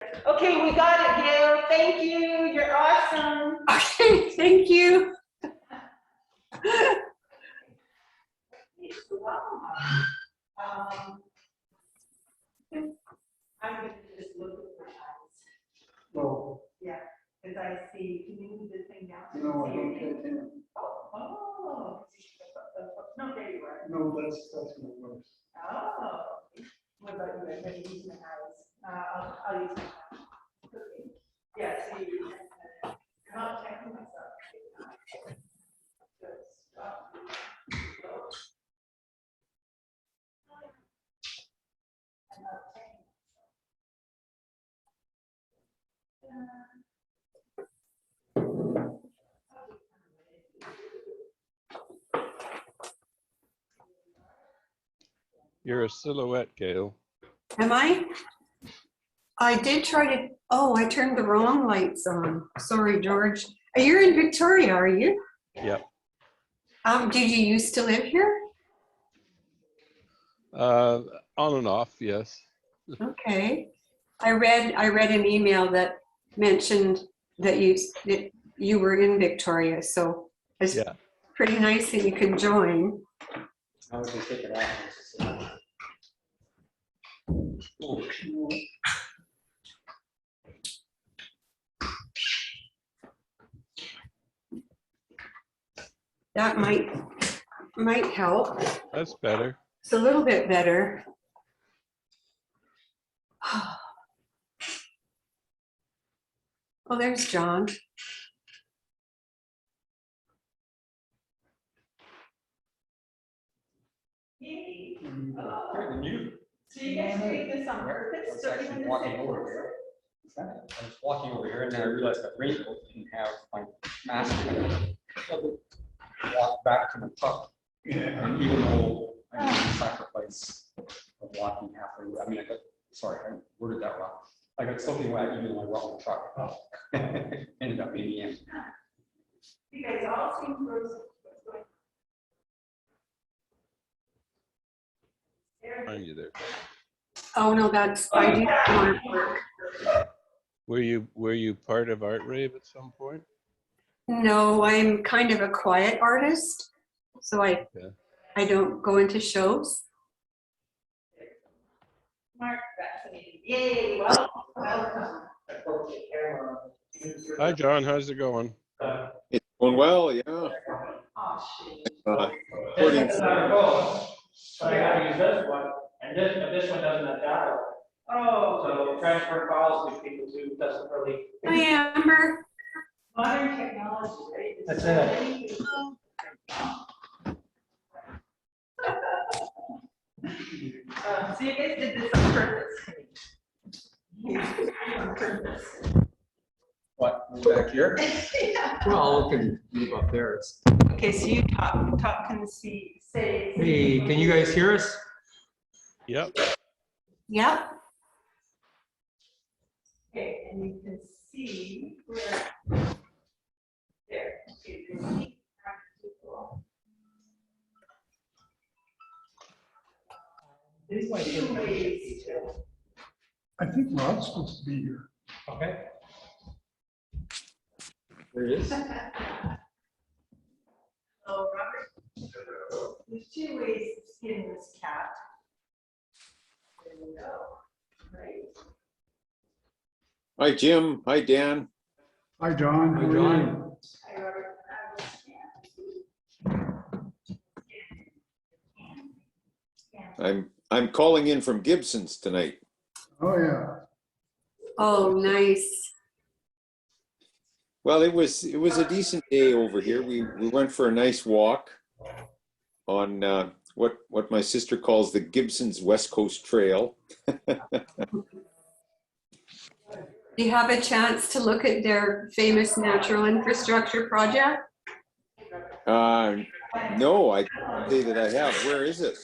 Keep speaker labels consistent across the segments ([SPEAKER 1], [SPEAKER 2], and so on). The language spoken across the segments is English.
[SPEAKER 1] Okay, we got it, Gail. Thank you. You're awesome.
[SPEAKER 2] Okay, thank you.
[SPEAKER 1] I'm going to just look at the eyes.
[SPEAKER 3] No,
[SPEAKER 1] Yeah, because I see, can you move this thing down?
[SPEAKER 3] no, I don't get him.
[SPEAKER 1] Oh. No, there you are.
[SPEAKER 3] No, that's my worst.
[SPEAKER 1] Oh. What about you? I'm going to use my eyes. I'll use my eyes. Okay. Yeah, so you I'm not checking myself. Good. Stop. I'm not checking
[SPEAKER 4] You're a silhouette, Gail.
[SPEAKER 2] Am I? I did try to, oh, I turned the wrong lights on. Sorry, George. You're in Victoria, are you?
[SPEAKER 4] Yep.
[SPEAKER 2] Did you used to live here?
[SPEAKER 4] On and off, yes.
[SPEAKER 2] Okay. I read an email that mentioned that you were in Victoria, so it's
[SPEAKER 4] Yeah.
[SPEAKER 2] pretty nice that you could join.
[SPEAKER 5] How would we take it off?
[SPEAKER 2] That might help.
[SPEAKER 4] That's better.
[SPEAKER 2] It's a little bit better. Oh, there's John.
[SPEAKER 1] Yay.
[SPEAKER 5] Better than you.
[SPEAKER 1] So you guys doing this on purpose?
[SPEAKER 5] I was
[SPEAKER 1] So
[SPEAKER 5] actually
[SPEAKER 1] even the
[SPEAKER 5] walking
[SPEAKER 1] same
[SPEAKER 5] over
[SPEAKER 1] person?
[SPEAKER 5] here. I was walking over here and then I realized that raincoat didn't have my mask. So I walked back to my truck. And even though I made the sacrifice of walking halfway, I mean, I worded that wrong. I got something wet even though I brought my truck. Ended up being empty.
[SPEAKER 1] You guys all seem frozen. What's going on?
[SPEAKER 4] Find you there.
[SPEAKER 2] Oh no, I do artwork.
[SPEAKER 4] Were you part of Art Rave at some point?
[SPEAKER 2] No, I'm kind of a quiet artist, so I don't go into shows.
[SPEAKER 1] Mark, vaccinated. Yay, welcome.
[SPEAKER 4] Hi, John. How's it going?
[SPEAKER 6] It's going well, yeah.
[SPEAKER 1] Oh, shit.
[SPEAKER 6] According
[SPEAKER 7] So I gotta use this one, and this one doesn't have data.
[SPEAKER 1] Oh.
[SPEAKER 7] So transfer files to people too doesn't really.
[SPEAKER 2] Hi, Amber.
[SPEAKER 1] Modern technology, right?
[SPEAKER 7] That's
[SPEAKER 1] it. So you guys did this on purpose. On purpose.
[SPEAKER 5] What, move back here?
[SPEAKER 1] Yeah.
[SPEAKER 5] Well, we can move up there. It's-
[SPEAKER 1] Okay, so you talk can see, say.
[SPEAKER 5] Hey, can you guys hear us?
[SPEAKER 4] Yep.
[SPEAKER 2] Yep.
[SPEAKER 1] Okay, and you can see where. There. Okay, you can see people. There's two ways to.
[SPEAKER 3] I think Rod's supposed to be here.
[SPEAKER 5] Okay. There it is.
[SPEAKER 1] Oh, Robert. There's two ways to skin this cat. There you go. Right.
[SPEAKER 6] Hi, Jim. Hi, Dan.
[SPEAKER 3] Hi, John.
[SPEAKER 5] Hi, John.
[SPEAKER 1] Hi, Robert.
[SPEAKER 6] I'm calling in from Gibson's tonight.
[SPEAKER 3] Oh, yeah.
[SPEAKER 2] Oh, nice.
[SPEAKER 6] Well, it was a decent day over here. We went for a nice walk on what my sister calls the Gibson's West Coast Trail.
[SPEAKER 2] Do you have a chance to look at their famous natural infrastructure project?
[SPEAKER 6] No, I can't say that I have. Where is it?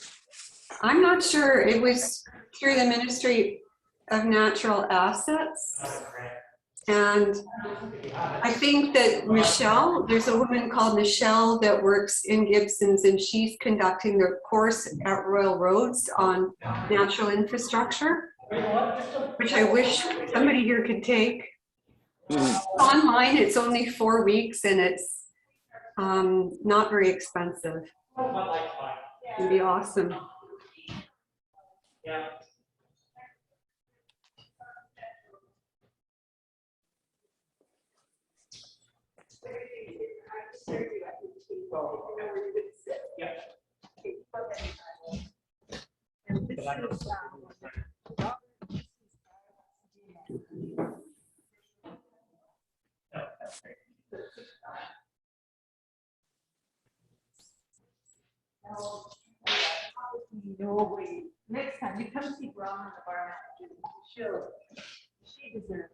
[SPEAKER 2] I'm not sure. It was through the Ministry of Natural Assets. And I think that Michelle, there's a woman called Michelle that works in Gibson's, and she's conducting the course at Royal Roads on natural infrastructure.
[SPEAKER 7] You know what? Just a-
[SPEAKER 2] which I wish somebody here could take.
[SPEAKER 6] Mhm.
[SPEAKER 2] Online, it's only 4 weeks and it's not very expensive.
[SPEAKER 7] But like fine.
[SPEAKER 2] It'd be awesome.
[SPEAKER 7] Yeah. Yeah. No, that's great.
[SPEAKER 1] Next time you come see Ron, the bar manager, she'll, she deserves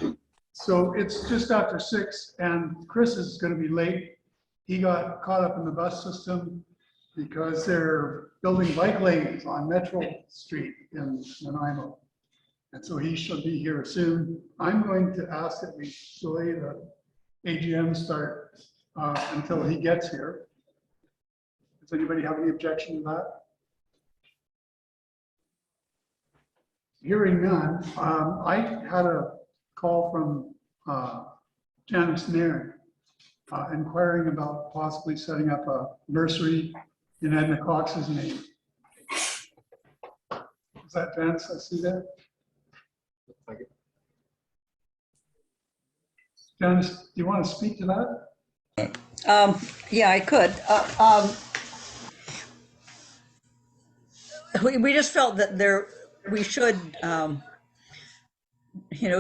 [SPEAKER 1] it.
[SPEAKER 3] So it's just after 6 and Chris is gonna be late. He got caught up in the bus system because they're building bike lanes on Metro Street in Nanaimo. And so he should be here soon. I'm going to ask that we delay the AGM start until he gets here. Does anybody have any objection to that? Hearing none, I had a call from Janice Nairn inquiring about possibly setting up a nursery in Edna Cox's name. Is that Janice I see there? Janice, do you want to speak to that?
[SPEAKER 8] Yeah, I could. We just felt that we should,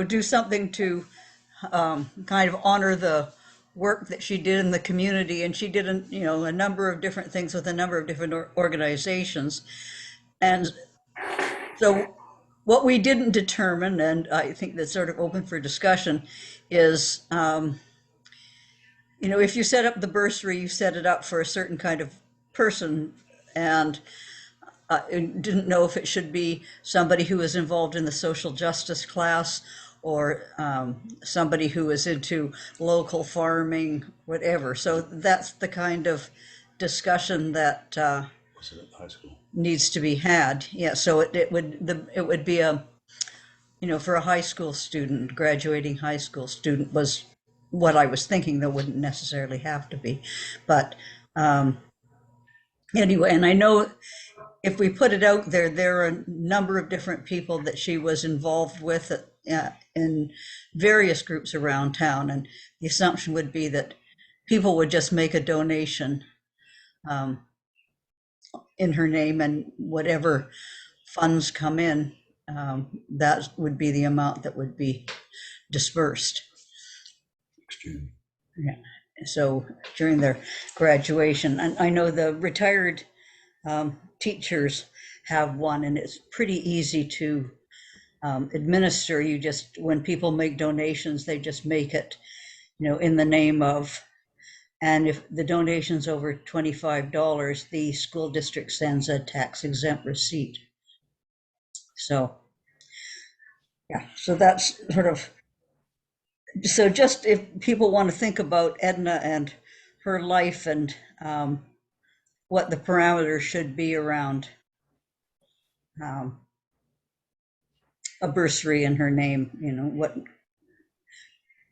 [SPEAKER 8] do something to kind of honor the work that she did in the community. And she did, a number of different things with a number of different organizations. And so what we didn't determine, and I think that's sort of open for discussion, is, if you set up the bursary, you set it up for a certain kind of person. And didn't know if it should be somebody who is involved in the social justice class or somebody who is into local farming, whatever. So that's the kind of discussion that needs to be had. Yeah, so it would be for a high school student, graduating high school student was what I was thinking. That wouldn't necessarily have to be, but anyway, and I know if we put it out there, there are a number of different people that she was involved with in various groups around town. And the assumption would be that people would just make a donation in her name, and whatever funds come in, that would be the amount that would be dispersed. Yeah. So during their graduation, and I know the retired teachers have one, and it's pretty easy to administer. You just, when people make donations, they just make it, in the name of, and if the donation's over $25, the school district sends a tax exempt receipt. So, yeah, so that's sort of, so just if people want to think about Edna and her life and what the parameters should be around a bursary in her name, what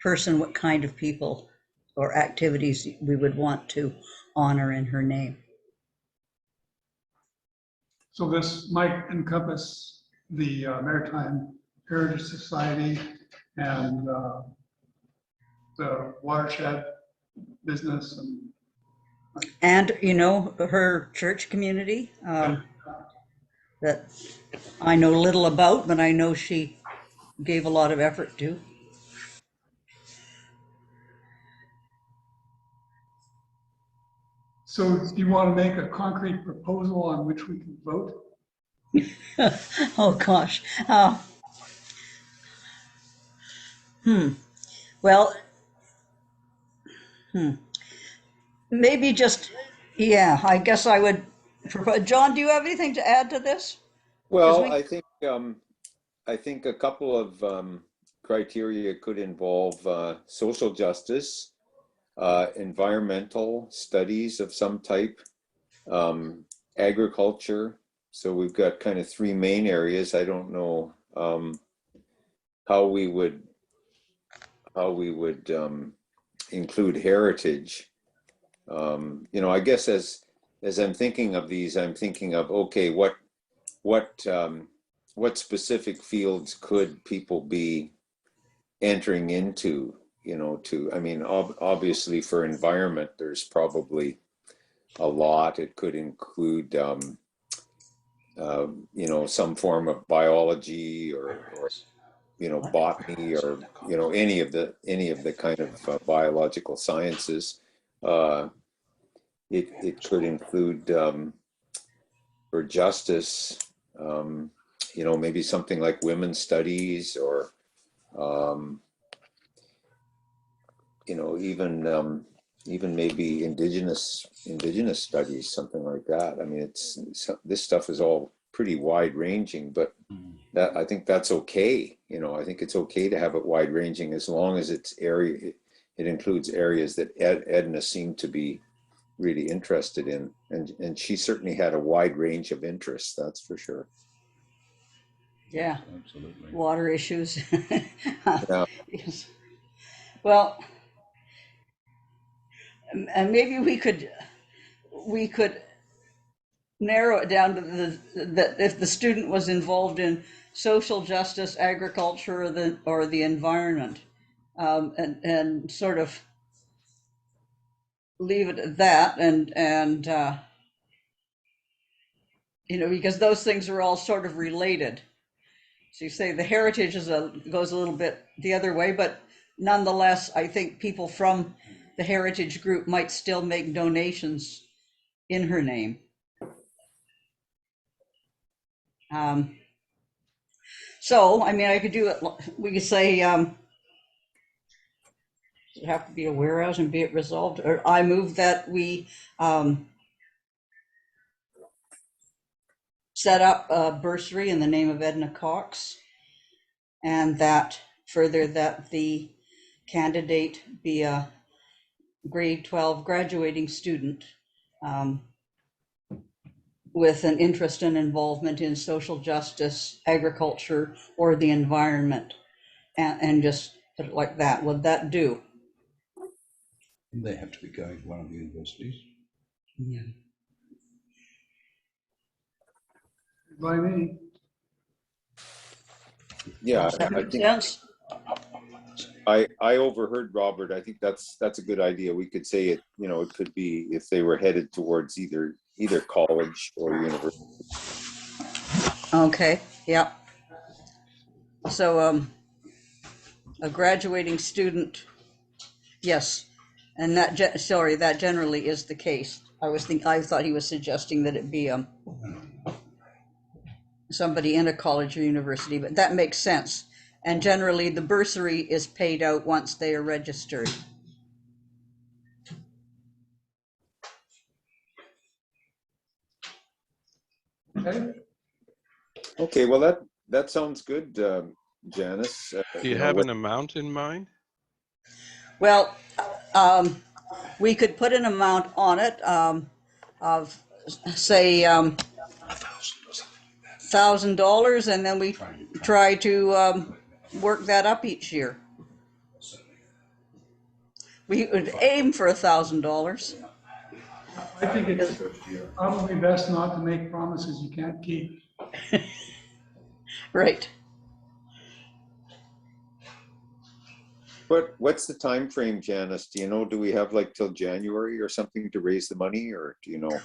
[SPEAKER 8] person, what kind of people or activities we would want to honor in her name.
[SPEAKER 3] So this might encompass the Maritime Heritage Society and the watershed business
[SPEAKER 8] And, her church community that I know little about, but I know she gave a lot of effort to.
[SPEAKER 3] So do you want to make a concrete proposal on which we can vote?
[SPEAKER 8] Oh, gosh. Well, maybe just, yeah, I guess I would propose. John, do you have anything to add to this?
[SPEAKER 6] Well,
[SPEAKER 8] we-
[SPEAKER 6] I think a couple of criteria could involve social justice, environmental studies of some type, agriculture, So we've got kind of three main areas. I don't know how we would include heritage. I guess as I'm thinking of these, I'm thinking of, okay, what specific fields could people be entering into? Obviously for environment, there's probably a lot. It could include, some form of biology or botany, or any of the kind of biological sciences. It could include, for justice, maybe something like women's studies, or even maybe indigenous studies, something like that. I mean, this stuff is all pretty wide ranging, but I think that's okay. I think it's okay to have it wide ranging, as long as it includes areas that Edna seemed to be really interested in, and she certainly had a wide range of interests, that's for sure.
[SPEAKER 8] Yeah,
[SPEAKER 4] Absolutely.
[SPEAKER 8] water issues.
[SPEAKER 6] Yeah.
[SPEAKER 8] Yes. Well, and maybe we could narrow it down to that if the student was involved in social justice, agriculture, or the environment, and sort of leave it at that, and because those things are all sort of related. So you say the heritage goes a little bit the other way, but nonetheless, I think people from the heritage group might still make donations in her name. So, I mean, I could do it, we could say, does it have to be a whereas and be it resolved? Or I move that we set up a bursary in the name of Edna Cox, and that further that the candidate be a grade 12 graduating student with an interest and involvement in social justice, agriculture, or the environment, and just put it like that. Would that do?
[SPEAKER 9] They have to be going to one of the universities.
[SPEAKER 8] Yeah.
[SPEAKER 3] By me.
[SPEAKER 6] Yeah,
[SPEAKER 8] Does that
[SPEAKER 6] I
[SPEAKER 8] make
[SPEAKER 6] think
[SPEAKER 8] sense?
[SPEAKER 6] I overheard Robert. I think that's a good idea. We could say it, it could be if they were headed towards either college or university.
[SPEAKER 8] Okay, yeah. So a graduating student, yes. And that, that generally is the case. I thought he was suggesting that it be somebody in a college or university, but that makes sense. And generally, the bursary is paid out once they are registered.
[SPEAKER 6] Okay, well that sounds good, Janice.
[SPEAKER 4] Do you have an amount in mind?
[SPEAKER 8] Well, we could put an amount on it of, say, $1,000, and then we try to work that up each year. We would aim for $1,000.
[SPEAKER 3] I think it's probably best not to make promises you can't keep.
[SPEAKER 8] Right.
[SPEAKER 6] What's the time frame, Janice? Do you know? Do we have like till January or something to raise the money, or do you know?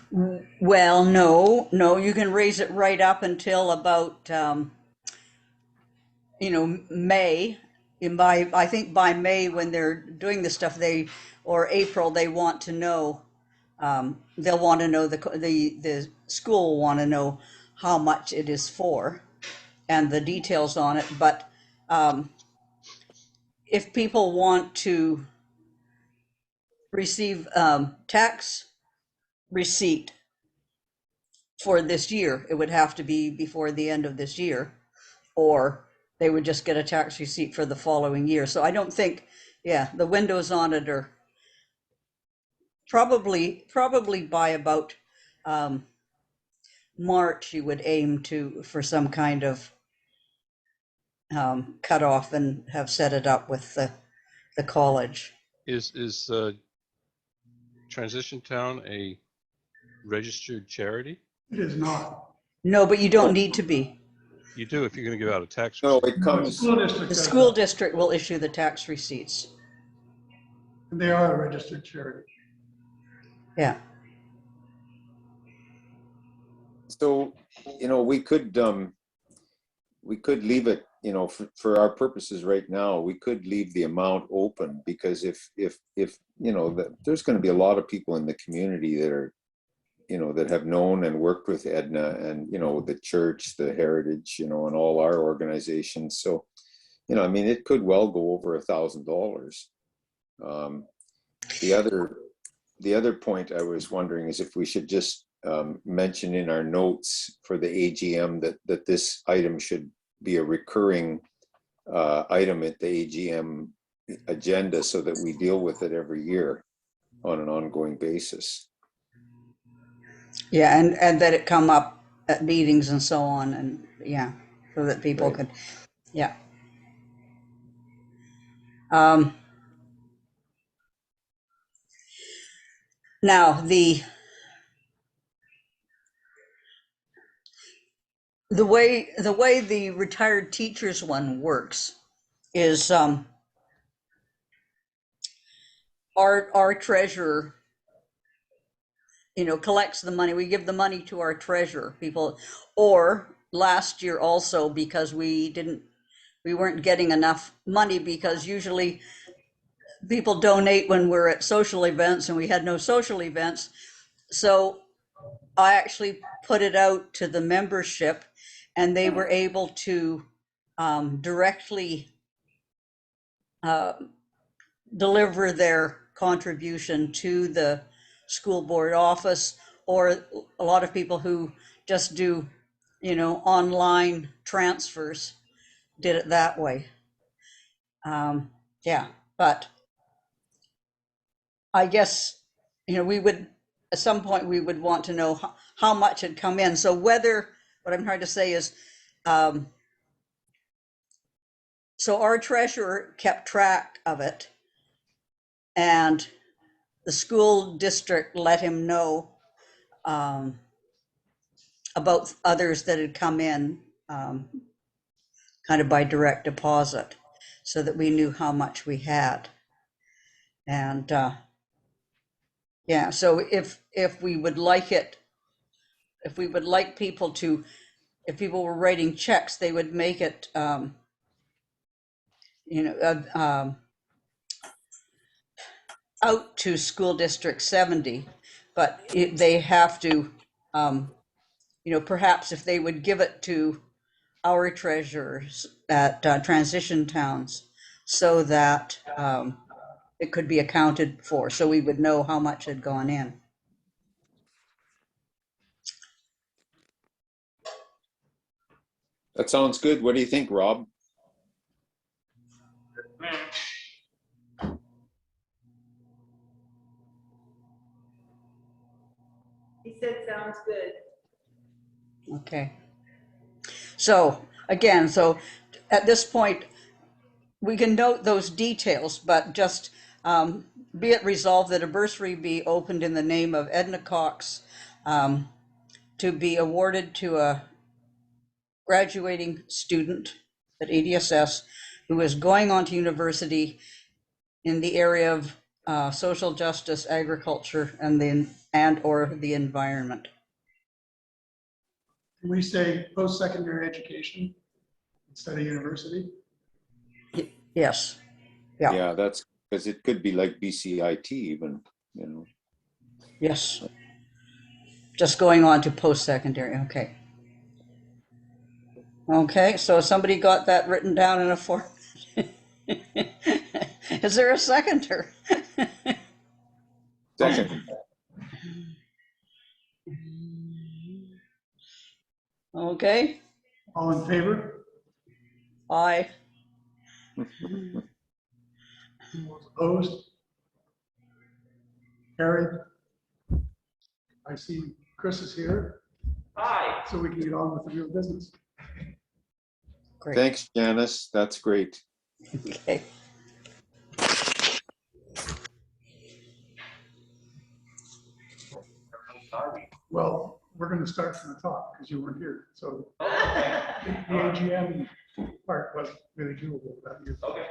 [SPEAKER 8] Well, no, you can raise it right up until about, May. I think by May, when they're doing the stuff, or April, they want to know, they'll want to know, the school will want to know how much it is for and the details on it. But if people want to receive tax receipt for this year, it would have to be before the end of this year, or they would just get a tax receipt for the following year. So I don't think, the windows on it are probably by about March, you would aim for some kind of cutoff and have set it up with the college.
[SPEAKER 4] Is Transition Town a registered charity?
[SPEAKER 3] It is not.
[SPEAKER 8] No, but you don't need to be.
[SPEAKER 4] You do if you're going to give out a tax
[SPEAKER 6] No,
[SPEAKER 4] receipt.
[SPEAKER 6] it comes,
[SPEAKER 3] School district
[SPEAKER 8] The
[SPEAKER 3] does
[SPEAKER 8] school
[SPEAKER 3] not,
[SPEAKER 8] district will issue the tax receipts.
[SPEAKER 3] and they are a registered charity.
[SPEAKER 8] Yeah.
[SPEAKER 6] so, we could leave it, for our purposes right now, we could leave the amount open, because if there's going to be a lot of people in the community that are, that have known and worked with Edna and, the church, the heritage, and all our organizations. So, I mean, it could well go over $1,000. The other point I was wondering is if we should just mention in our notes for the AGM that this item should be a recurring item at the AGM agenda, so that we deal with it every year on an ongoing basis.
[SPEAKER 8] Yeah, and that it come up at meetings and so on, and yeah, so that people
[SPEAKER 6] Right.
[SPEAKER 8] could, yeah. Now the way the retired teachers one works is our treasurer, collects the money. We give the money to our treasurer, people, or last year also, because we weren't getting enough money, because usually people donate when we're at social events, and we had no social events. So I actually put it out to the membership, and they were able to directly deliver their contribution to the school board office, or a lot of people who just do, online transfers did it that way. Yeah, but I guess, we would, at some point, we would want to know how much had come in. So what I'm trying to say is, so our treasurer kept track of it, and the school district let him know about others that had come in kind of by direct deposit, so that we knew how much we had. And yeah, so if we would like it, if we would like people to, if people were writing checks, they would make it, out to School District 70, but they have to, perhaps if they would give it to our treasurers at transition towns, so that it could be accounted for, so we would know how much had gone in.
[SPEAKER 6] That sounds good. What do you think, Rob?
[SPEAKER 1] He said, sounds good.
[SPEAKER 8] Okay. So again, so at this point, we can note those details, but just be it resolved that a bursary be opened in the name of Edna Cox, to be awarded to a graduating student at EDSS who is going on to university in the area of social justice, agriculture, and or the environment.
[SPEAKER 3] Can we say post-secondary education instead of university?
[SPEAKER 8] Yes. Yeah.
[SPEAKER 6] Yeah, that's because it could be like BCIT even,
[SPEAKER 8] Yes. Just going on to post-secondary. Okay. Okay, so somebody got that written down in a form. Is there a seconder?
[SPEAKER 6] Second.
[SPEAKER 8] Okay,
[SPEAKER 3] All in favor?
[SPEAKER 8] aye.
[SPEAKER 3] Those opposed? Carried. I see Chris is here.
[SPEAKER 7] Hi.
[SPEAKER 3] so we can get on with the real business.
[SPEAKER 8] Great.
[SPEAKER 6] Thanks, Janice. That's great.
[SPEAKER 8] Okay.
[SPEAKER 3] Well, we're gonna start from the top because you weren't here, so
[SPEAKER 7] Okay.
[SPEAKER 3] the AGM part wasn't really doable without you.
[SPEAKER 7] Okay.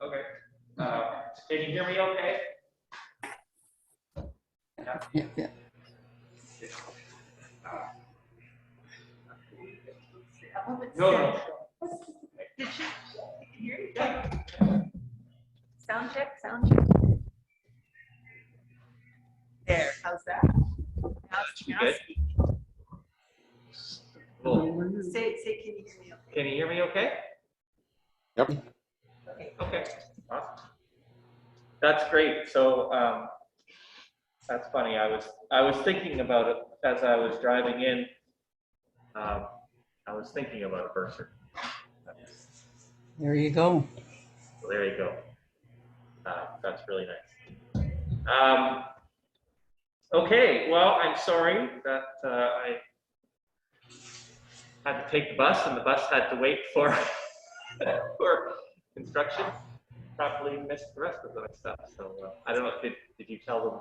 [SPEAKER 7] Okay. Can you hear me okay?
[SPEAKER 8] Yeah, yeah.
[SPEAKER 7] No, no.
[SPEAKER 1] Did she hear you? Sound check, sound check. There, how's that?
[SPEAKER 7] Good. Cool.
[SPEAKER 1] Say, can you hear me? Okay?
[SPEAKER 7] Can you hear me okay?
[SPEAKER 6] Yep.
[SPEAKER 7] Okay. Awesome. That's great. So that's funny. I was thinking about it as I was driving in. I was thinking about a birth certificate.
[SPEAKER 8] There you go.
[SPEAKER 7] So there you go. That's really nice. Okay, well, I'm sorry that I had to take the bus and the bus had to wait for for construction. Probably missed the rest of the stuff. So I don't know. Did you tell them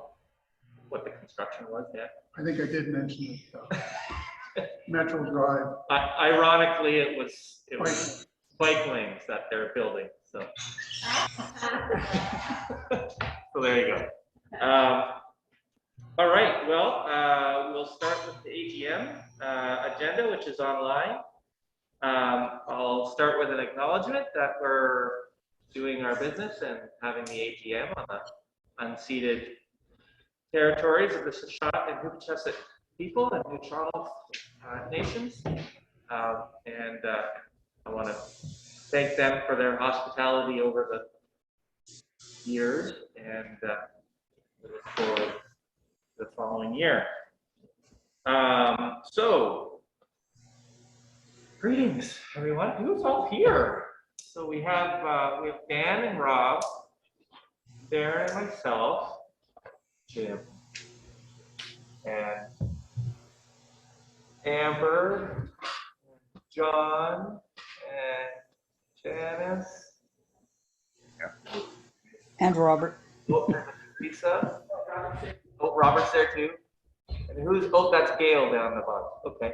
[SPEAKER 7] what the construction was yet?
[SPEAKER 3] I think I did mention it. Metro Drive.
[SPEAKER 7] Ironically, it was bike lanes that they're building. So so there you go. All right, well, we'll start with the AGM agenda, which is online. I'll start with an acknowledgement that we're doing our business and having the AGM on the unceded territories of the Shuswap and Huipechesset people and Neutral nations. And I want to thank them for their hospitality over the years and look forward to the following year. So, greetings, everyone. Who's all here? So we have Dan and Rob, Darren and myself, Jim, and Amber, John, and Janice,
[SPEAKER 8] And Robert.
[SPEAKER 7] and Lisa. Oh, Robert's there too. And who's? Oh, that's Gail down the bottom. Okay.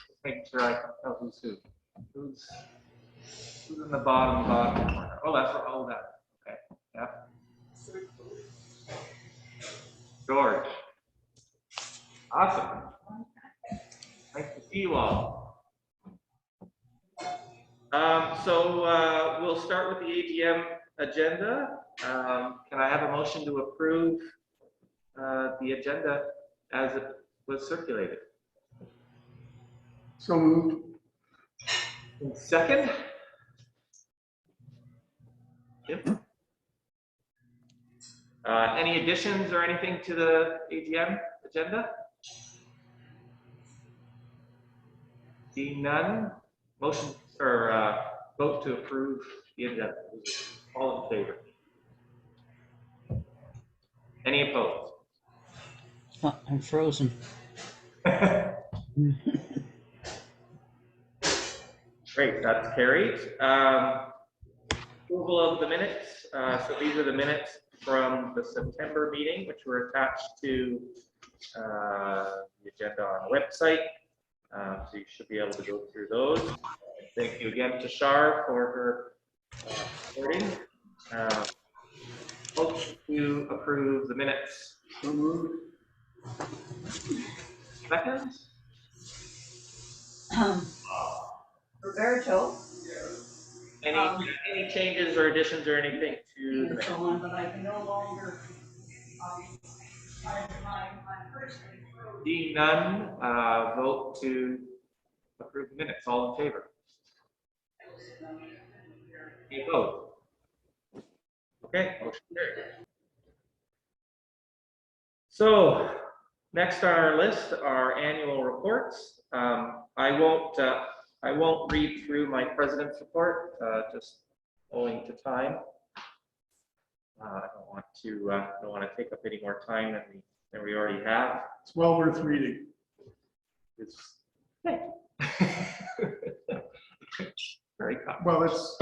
[SPEAKER 7] Just making sure I can tell who's who. Who's in the bottom corner? Oh, that's right. Oh, that. Okay. Yeah. George. Awesome. Nice to see you all. So we'll start with the AGM agenda. Can I have a motion to approve the agenda as it was circulated?
[SPEAKER 3] So moved.
[SPEAKER 7] And second? Yep. Any additions or anything to the AGM agenda? Seeing none, motion or vote to approve the agenda. All in favor? Any opposed?
[SPEAKER 8] Oh, I'm frozen.
[SPEAKER 7] Great, that's carried. Approval of the minutes. So these are the minutes from the September meeting, which were attached to the agenda on the website. So you should be able to go through those. Thank you again to Char for her recording. Vote to approve the minutes.
[SPEAKER 3] So moved.
[SPEAKER 7] Second?
[SPEAKER 8] Roberto.
[SPEAKER 7] Any changes or additions or anything to the minutes?
[SPEAKER 8] But I can no longer.
[SPEAKER 7] Seeing none, vote to approve the minutes. All in favor? Any opposed? Okay, motion carried. So next on our list are annual reports. I won't read through my president's report, just owing to time. I don't want to take up any more time than we already have.
[SPEAKER 3] It's well worth reading.
[SPEAKER 7] is very common.
[SPEAKER 3] Well, it's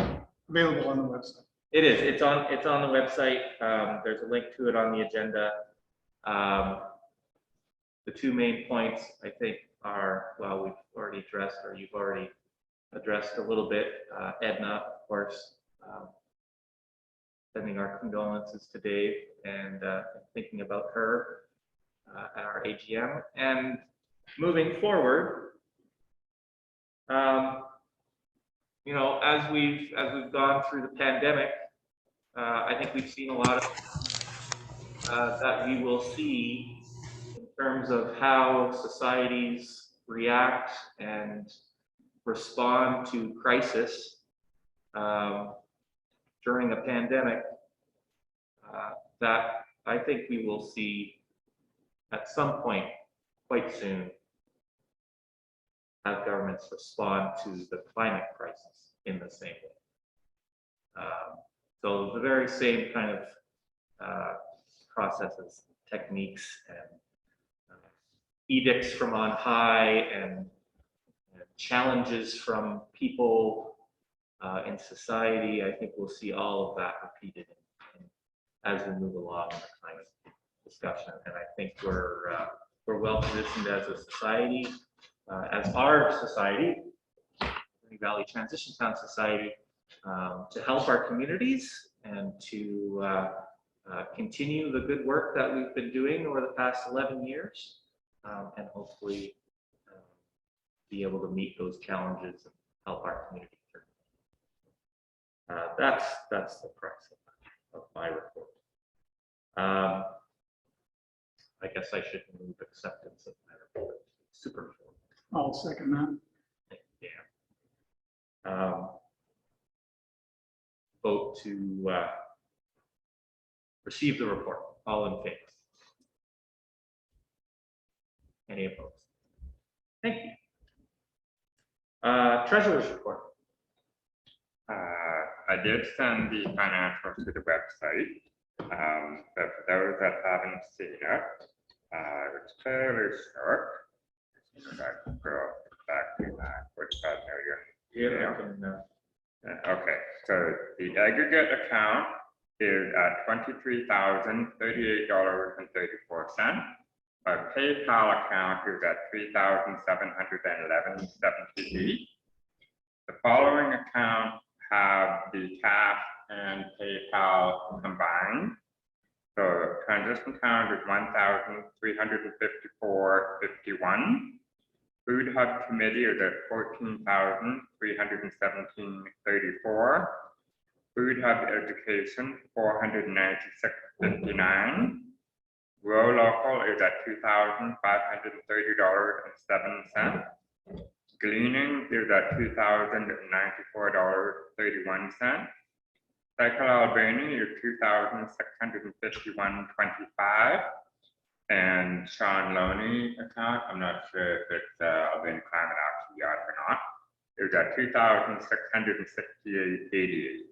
[SPEAKER 3] available on the website.
[SPEAKER 7] It is. It's on the website. There's a link to it on the agenda. The two main points I think are, well, we've already addressed, or you've already addressed a little bit. Edna, of course, sending our condolences to Dave and thinking about her at our AGM. And moving forward, you know, as we've gone through the pandemic, I think we've seen a lot of that we will see in terms of how societies react and respond to crisis during a pandemic. That I think we will see at some point quite soon how governments respond to the climate crisis in the same way. So the very same kind of processes, techniques, and edicts from on high, and challenges from people in society. I think we'll see all of that repeated as we move along in the climate discussion. And I think we're well positioned as a society, as our society, Green Valley Transition Town Society, to help our communities and to continue the good work that we've been doing over the past 11 years, and hopefully be able to meet those challenges and help our community through. That's the price of my report. I guess I should move acceptance of my report. Super.
[SPEAKER 3] I'll second that.
[SPEAKER 7] Yeah. Vote to receive the report. All in favor? Any opposed? Thank you. Treasurer's report.
[SPEAKER 10] I did send the financials to the website, but for those that haven't seen it, it's fairly short. Go back to 45 million.
[SPEAKER 7] Yeah.
[SPEAKER 10] Okay, so the aggregate account is at $23,038.34. Our PayPal account is at $3,711.78. The following accounts have the cash and PayPal combined. So transition account is $1,354.51. Food Hub Committee is at $14,317.34. Food Hub Education, $496.59. Rural Local is at $2,530.07. Gleaning is at $2,094.31. Cycle Alberni is $2,651.25. And Sean Loney account, I'm not sure if it's Alberni Climate Action yet or not, is at $2,668.88.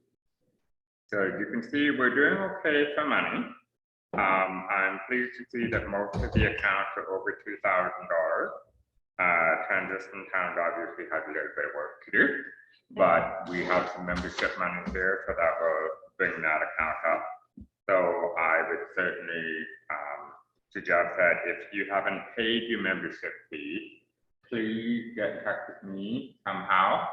[SPEAKER 10] So you can see we're doing okay for money. I'm pleased to see that most of the accounts are over $2,000. Transition towns obviously has a little bit of work to do, but we have some membership money here, so that will bring that account up. So I would certainly suggest that if you haven't paid your membership fee, please get in touch with me somehow,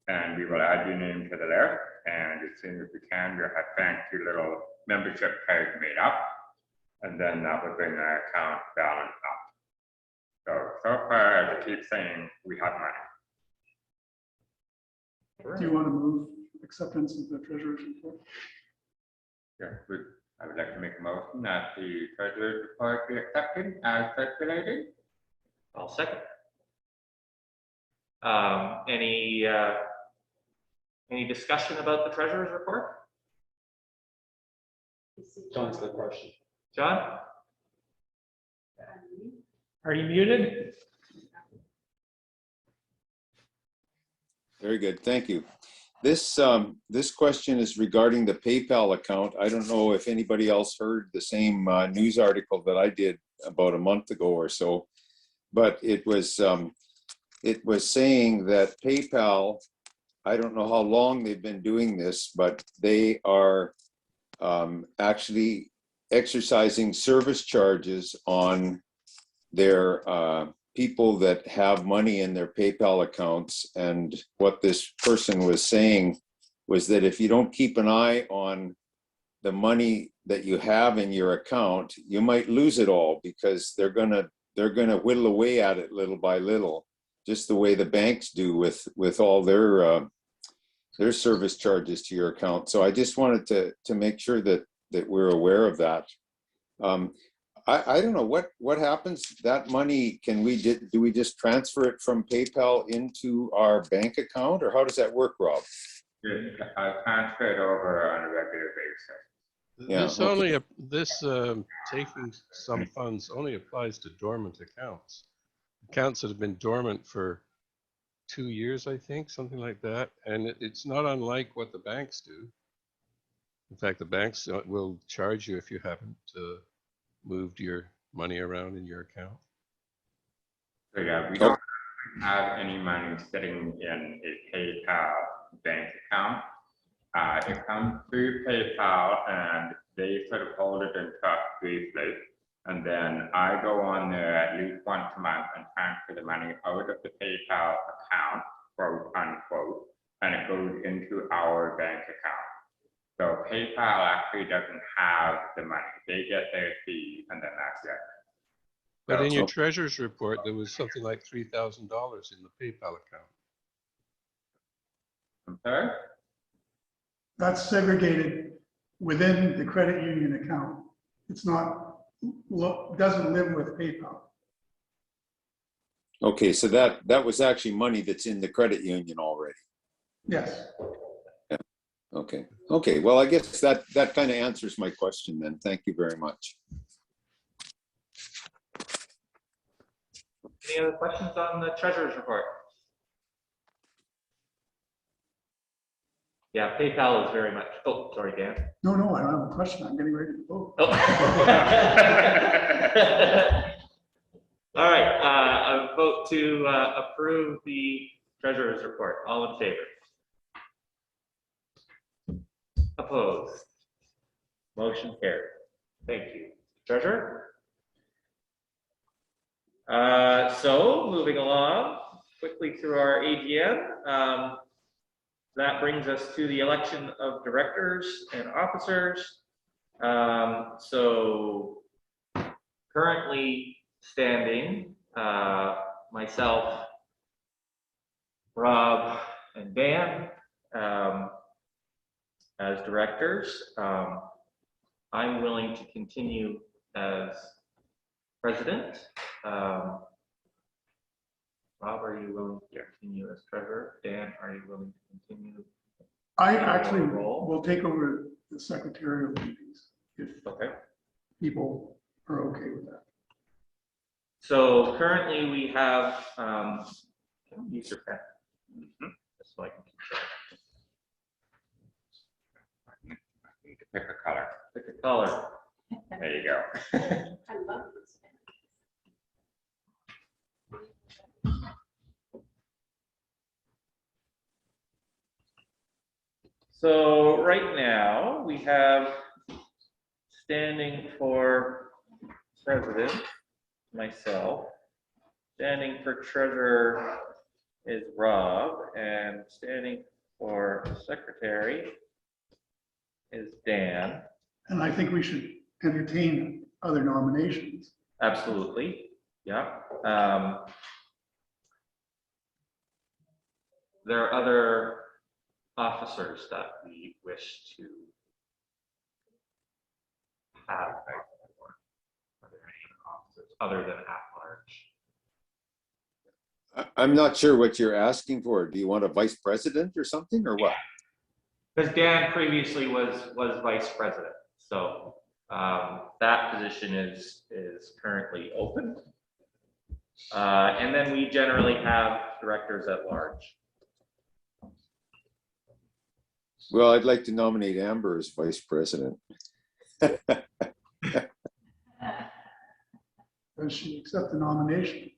[SPEAKER 10] and we will add your name to the list. And as soon as we can, we'll have fancy little membership cards made up, and then that will bring our account balance up. So far, as I keep saying, we have money.
[SPEAKER 3] Do you want to move acceptance of the treasurer's report?
[SPEAKER 10] Yeah, I would like to make a motion that the treasurer's report be accepted as circulated.
[SPEAKER 7] I'll second. Any discussion about the treasurer's report?
[SPEAKER 5] John's the question.
[SPEAKER 7] John?
[SPEAKER 11] Are you muted?
[SPEAKER 6] Very good, thank you. This question is regarding the PayPal account. I don't know if anybody else heard the same news article that I did about a month ago or so, but it was it was saying that PayPal, I don't know how long they've been doing this, but they are actually exercising service charges on their people that have money in their PayPal accounts. And what this person was saying was that if you don't keep an eye on the money that you have in your account, you might lose it all, because they're gonna whittle away at it little by little, just the way the banks do with all their service charges to your account. So I just wanted to make sure that we're aware of that. I don't know what happens. That money, do we just transfer it from PayPal into our bank account, or how does that work, Rob?
[SPEAKER 10] I transfer it over on a regular basis.
[SPEAKER 6] Yeah,
[SPEAKER 4] This only, this taking some funds only applies to dormant accounts. Accounts that have been dormant for 2 years, I think, something like that. And it's not unlike what the banks do. In fact, the banks will charge you if you haven't moved your money around in your account.
[SPEAKER 10] So yeah, we don't have any money sitting in a PayPal bank account. It comes through PayPal and they sort of hold it in trust briefly. And then I go on there at least once a month and transfer the money out of the PayPal account, quote unquote, and it goes into our bank account. So PayPal actually doesn't have the money. They get their fee and then that's it.
[SPEAKER 4] But in your
[SPEAKER 6] Oh.
[SPEAKER 4] treasurer's report, there was something like $3,000 in the PayPal account.
[SPEAKER 10] I'm sorry?
[SPEAKER 3] That's segregated within the credit union account. It's not, doesn't live with PayPal.
[SPEAKER 6] Okay, so that was actually money that's in the credit union already.
[SPEAKER 3] Yes.
[SPEAKER 6] Okay. Well, I guess that kind of answers my question then. Thank you very much.
[SPEAKER 7] Any other questions on the treasurer's report? Yeah, PayPal is very much, oh, sorry, Dan.
[SPEAKER 3] No, I don't have a question. I'm getting ready to vote.
[SPEAKER 7] Oh. All right, a vote to approve the treasurer's report. All in favor? Opposed? Motion carried. Thank you. Treasurer? So moving along quickly through our AGM, that brings us to the election of directors and officers. So currently standing, myself, Rob, and Dan as directors. I'm willing to continue as president. Rob, are you willing to continue as treasurer? Dan, are you willing to continue?
[SPEAKER 3] I actually will take over the secretarial duties if people are okay with that.
[SPEAKER 7] So currently we have, use your pen. Just so I can keep track.
[SPEAKER 10] I need to pick a color.
[SPEAKER 7] Pick a color.
[SPEAKER 10] There you go.
[SPEAKER 1] I love this.
[SPEAKER 7] So right now we have standing for president, myself. Standing for treasurer is Rob, and standing for secretary is Dan.
[SPEAKER 3] And I think we should entertain other nominations.
[SPEAKER 7] Absolutely, yeah. There are other officers that we wish to have. Are there any officers other than at-large?
[SPEAKER 6] I'm not sure what you're asking for. Do you want a vice president or something, or what?
[SPEAKER 7] Because Dan previously was vice president, so that position is currently open. And then we generally have directors at large.
[SPEAKER 6] Well, I'd like to nominate Amber as vice president.
[SPEAKER 3] Does she accept the nomination?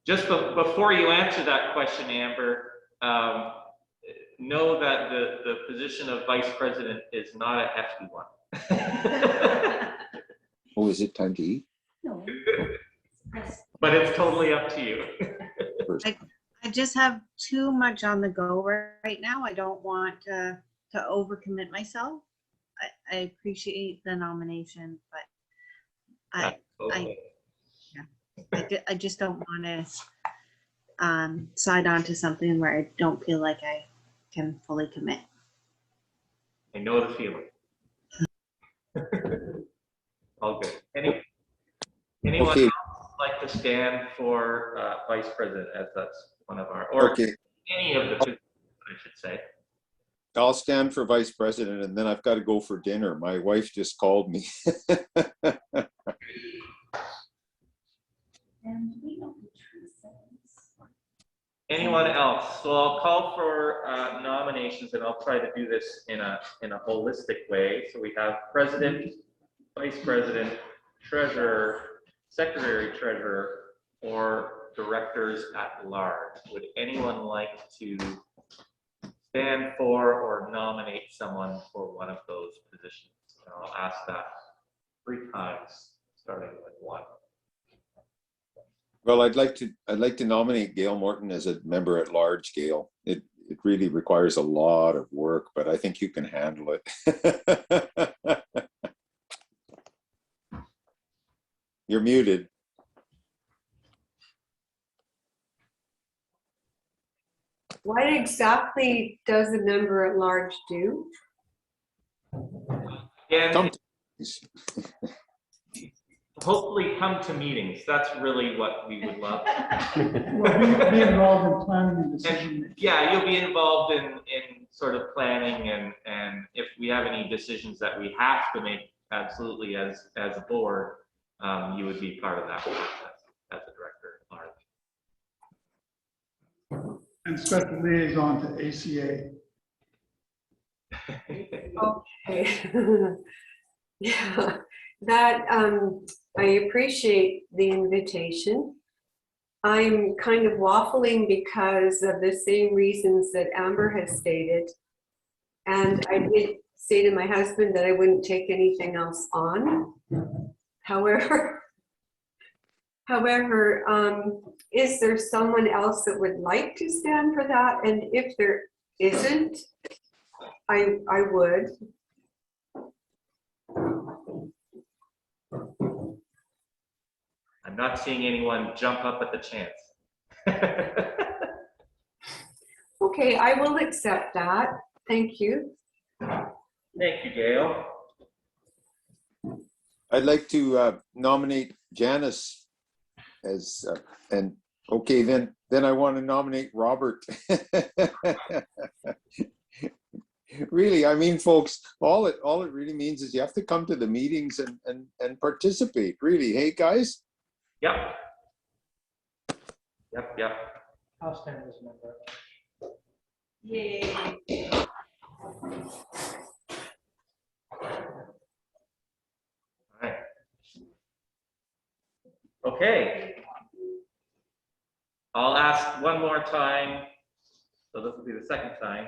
[SPEAKER 7] Just before you answer that question, Amber, know that the position of vice president is not a hefty one.
[SPEAKER 6] Oh, is it time to eat?
[SPEAKER 12] No.
[SPEAKER 7] But it's totally up to you.
[SPEAKER 12] I just have too much on the go right now. I don't want to overcommit myself. I appreciate the nomination, but I just don't want to sign on to something where I don't feel like I can fully commit.
[SPEAKER 7] I know the feeling. All good. Anyone
[SPEAKER 6] Okay.
[SPEAKER 7] else like to stand for vice president, as that's one of our, or
[SPEAKER 6] Okay,
[SPEAKER 7] any of the positions, I should say.
[SPEAKER 6] I'll stand for vice president and then I've got to go for dinner. My wife just called me.
[SPEAKER 7] Anyone else? So I'll call for nominations, and I'll try to do this in a holistic way. So we have president, vice president, treasurer, secretary treasurer, or directors at large. Would anyone like to stand for or nominate someone for one of those positions? And I'll ask that 3 times, starting with 1.
[SPEAKER 6] Well, I'd like to nominate Gail Morton as a member at large, Gail. It really requires a lot of work, but I think you can handle it. You're muted.
[SPEAKER 2] What exactly does a member at large do?
[SPEAKER 7] And hopefully come to meetings. That's really what we would love.
[SPEAKER 3] Well, be involved in planning and decision making.
[SPEAKER 7] Yeah, you'll be involved in sort of planning, and if we have any decisions that we have to make, absolutely as a board, you would be part of that process as a director at large.
[SPEAKER 3] And special liaison to ACA.
[SPEAKER 2] Okay. Yeah, that I appreciate the invitation. I'm kind of waffling because of the same reasons that Amber has stated. And I did say to my husband that I wouldn't take anything else on. However, is there someone else that would like to stand for that? And if there isn't, I would.
[SPEAKER 7] I'm not seeing anyone jump up at the chance.
[SPEAKER 2] Okay, I will accept that. Thank you.
[SPEAKER 7] Thank you, Gail.
[SPEAKER 6] I'd like to nominate Janice as, and okay, then I want to nominate Robert. Really, I mean, folks, all it really means is you have to come to the meetings and participate. Really, hey guys.
[SPEAKER 7] Yep.
[SPEAKER 11] I'll stand as a member.
[SPEAKER 1] Yay.
[SPEAKER 7] All right. Okay. I'll ask one more time. So this will be the second time.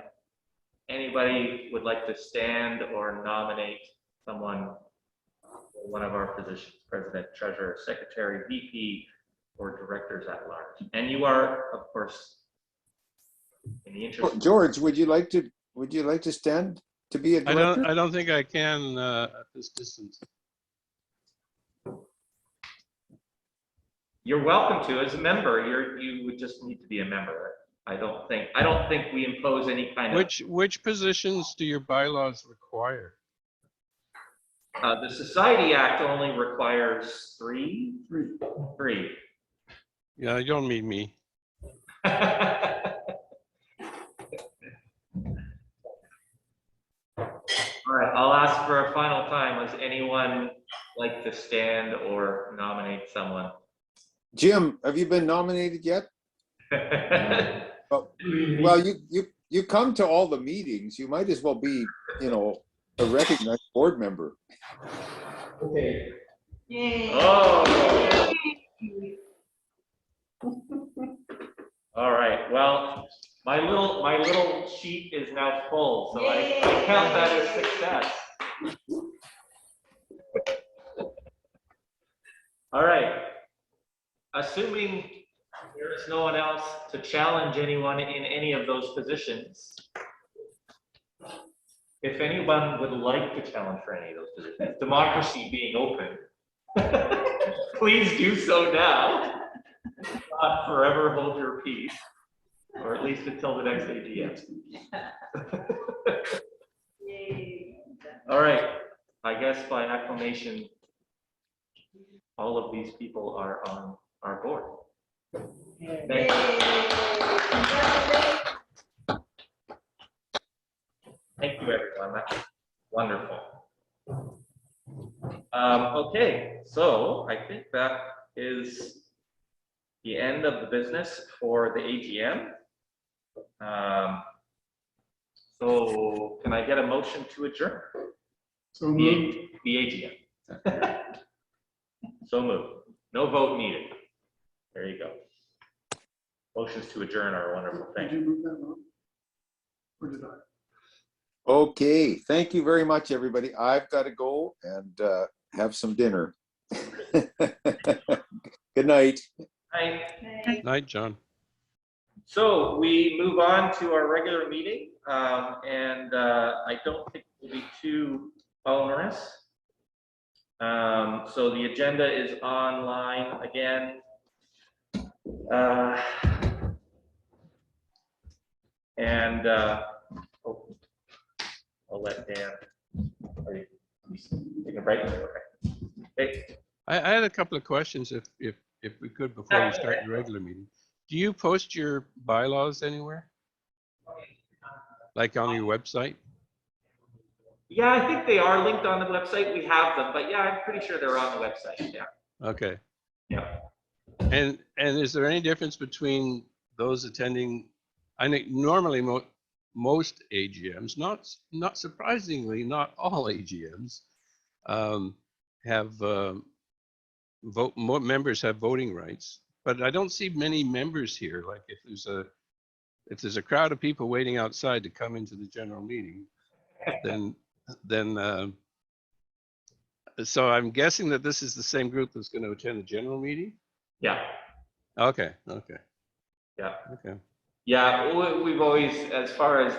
[SPEAKER 7] Anybody would like to stand or nominate someone for one of our positions, president, treasurer, secretary, VP, or directors at large? And you are, of course, in the interest.
[SPEAKER 6] George, would you like to stand to be a director?
[SPEAKER 4] I don't think I can at this distance.
[SPEAKER 7] You're welcome to as a member. You would just need to be a member. I don't think we impose any kind of.
[SPEAKER 4] Which positions do your bylaws require?
[SPEAKER 7] The Society Act only requires 3.
[SPEAKER 4] Yeah, you don't mean me.
[SPEAKER 7] All right, I'll ask for a final time. Does anyone like to stand or nominate someone?
[SPEAKER 6] Jim, have you been nominated yet? Well, you come to all the meetings. You might as well be, a recognized board member.
[SPEAKER 7] Okay.
[SPEAKER 1] Yay.
[SPEAKER 7] Oh. All right, well, my little sheet is now full, so I count that as success. All right. Assuming there is no one else to challenge anyone in any of those positions, if anyone would like to challenge for any of those positions, democracy being open, please do so now. Not forever hold your peace, or at least until the next AGM. All right, I guess by acclamation, all of these people are on our board. Thank you. Thank you, everyone. That's wonderful. Okay, so I think that is the end of the business for the AGM. So can I get a motion to adjourn?
[SPEAKER 3] So moved.
[SPEAKER 7] The AGM. So moved. No vote needed. There you go. Motions to adjourn are a wonderful
[SPEAKER 3] Did
[SPEAKER 7] thing.
[SPEAKER 3] you move that one? Or did I?
[SPEAKER 6] Okay, thank you very much, everybody. I've got to go and have some dinner. Good night.
[SPEAKER 7] Right.
[SPEAKER 4] Night, John.
[SPEAKER 7] So we move on to our regular meeting, and I don't think it will be too onerous. So the agenda is online again. And oh, I'll let Dan. Are you taking a break? Okay.
[SPEAKER 4] I had a couple of questions if we could before we start the regular meeting. Do you post your bylaws anywhere? Like on your website?
[SPEAKER 7] Yeah, I think they are linked on the website. We have them, but yeah, I'm pretty sure they're on the website. Yeah.
[SPEAKER 4] Okay.
[SPEAKER 7] Yeah.
[SPEAKER 4] And is there any difference between those attending? I think normally most AGMs, not surprisingly, not all AGMs, have members have voting rights, but I don't see many members here. Like if there's a crowd of people waiting outside to come into the general meeting, then so I'm guessing that this is the same group that's going to attend the general meeting.
[SPEAKER 7] Yeah.
[SPEAKER 4] Okay.
[SPEAKER 7] Yeah.
[SPEAKER 4] Okay.
[SPEAKER 7] Yeah, we've always, as far as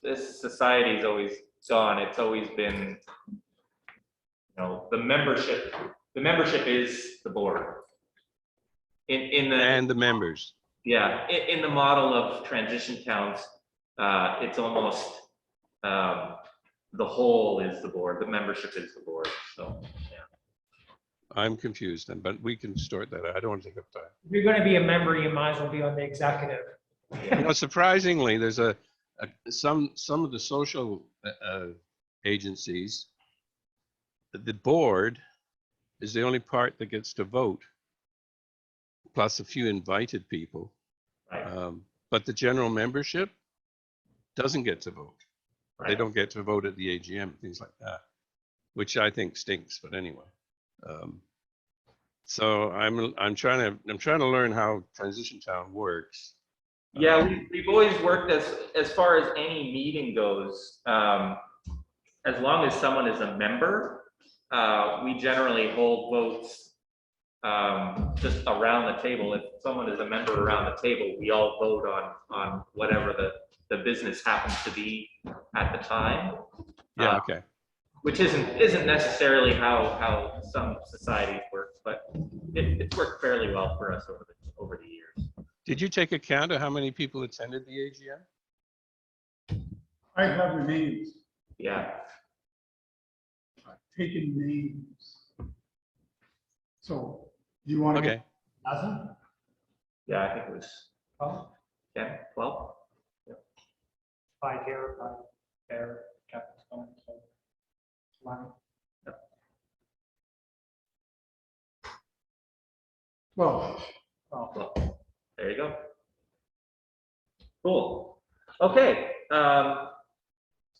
[SPEAKER 7] this society's always gone, it's always been, you know, the membership is the board.
[SPEAKER 4] And the members.
[SPEAKER 7] Yeah, in the model of transition towns, it's almost the whole is the board, the membership is the board. So yeah.
[SPEAKER 4] I'm confused then, but we can sort that out. I don't want to take up time.
[SPEAKER 11] If you're going to be a member, you might as well be on the executive.
[SPEAKER 4] You know, surprisingly, there's some of the social agencies, the board is the only part that gets to vote, plus a few invited people.
[SPEAKER 7] Right.
[SPEAKER 4] But the general membership doesn't get to vote.
[SPEAKER 7] Right.
[SPEAKER 4] They don't get to vote at the AGM, things like that, which I think stinks. But anyway, so I'm trying to learn how transition town works.
[SPEAKER 7] Yeah, we've always worked as far as any meeting goes. As long as someone is a member, we generally hold votes just around the table. If someone is a member around the table, we all vote on whatever the business happens to be at the time.
[SPEAKER 4] Yeah. Okay.
[SPEAKER 7] Which isn't necessarily how some societies work, but it's worked fairly well for us over the years.
[SPEAKER 4] Did you take account of how many people attended the AGM?
[SPEAKER 3] I have the names.
[SPEAKER 7] Yeah.
[SPEAKER 3] I've taken names. So you want to?
[SPEAKER 4] Okay.
[SPEAKER 11] Dozen?
[SPEAKER 7] Yeah, I think it was
[SPEAKER 11] Oh,
[SPEAKER 7] 10, 12.
[SPEAKER 11] 5 here, 5 there, Captain's going, so 11.
[SPEAKER 3] Well,
[SPEAKER 7] Well, there you go. Cool. Okay.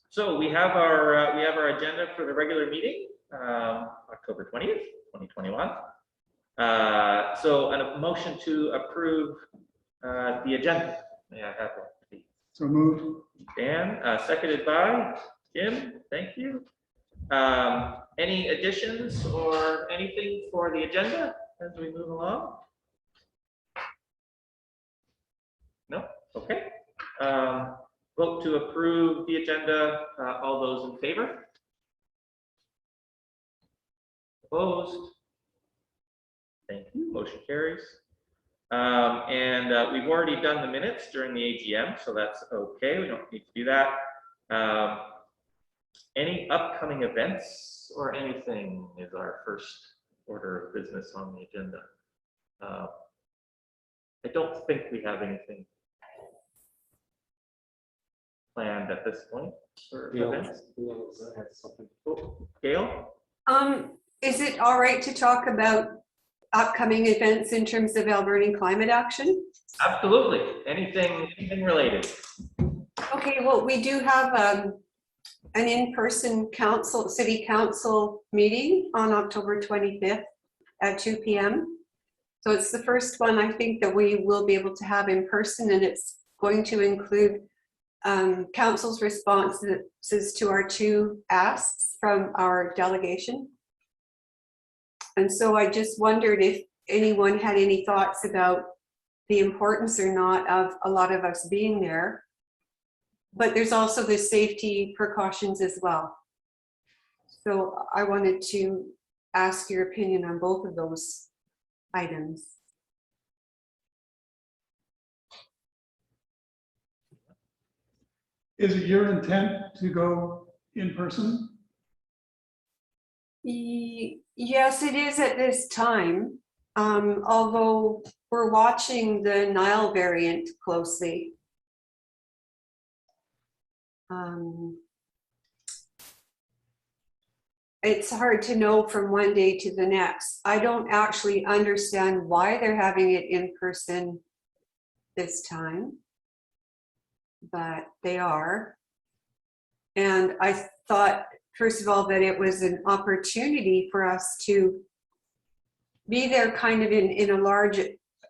[SPEAKER 7] So we have our agenda for the regular meeting, October 20th, 2021. So a motion to approve the agenda. May I have one, please?
[SPEAKER 3] So moved.
[SPEAKER 7] Dan, seconded by Jim. Thank you. Any additions or anything for the agenda as we move along? No? Okay. Vote to approve the agenda. All those in favor? Opposed? Thank you. Motion carries. And we've already done the minutes during the AGM, so that's okay. We don't need to do that. Any upcoming events or anything is our first order of business on the agenda. I don't think we have anything planned at this point for events. Gail?
[SPEAKER 2] Is it all right to talk about upcoming events in terms of Alberni climate action?
[SPEAKER 7] Absolutely. Anything related.
[SPEAKER 2] Okay, well, we do have an in-person city council meeting on October 25th at 2 p.m. So it's the first one I think that we will be able to have in person, and it's going to include council's responses to our 2 asks from our delegation. And so I just wondered if anyone had any thoughts about the importance or not of a lot of us being there. But there's also the safety precautions as well. So I wanted to ask your opinion on both of those items.
[SPEAKER 3] Is it your intent to go in person?
[SPEAKER 2] Yes, it is at this time, although we're watching the Nile variant closely. It's hard to know from one day to the next. I don't actually understand why they're having it in person this time, but they are. And I thought, first of all, that it was an opportunity for us to be there kind of in a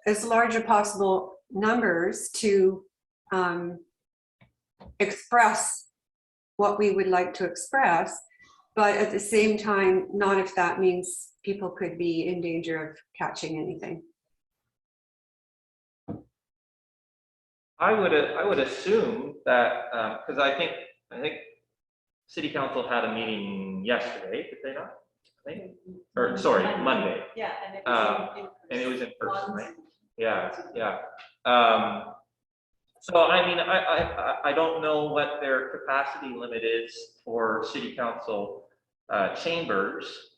[SPEAKER 2] as large as possible numbers to express what we would like to express, but at the same time, not if that means people could be in danger of catching anything.
[SPEAKER 7] I would assume that because I think City Council had a meeting yesterday, did they not? I think, or sorry, Monday.
[SPEAKER 1] Yeah,
[SPEAKER 7] and it was in person, right? Yeah. So I mean, I don't know what their capacity limit is for City Council chambers.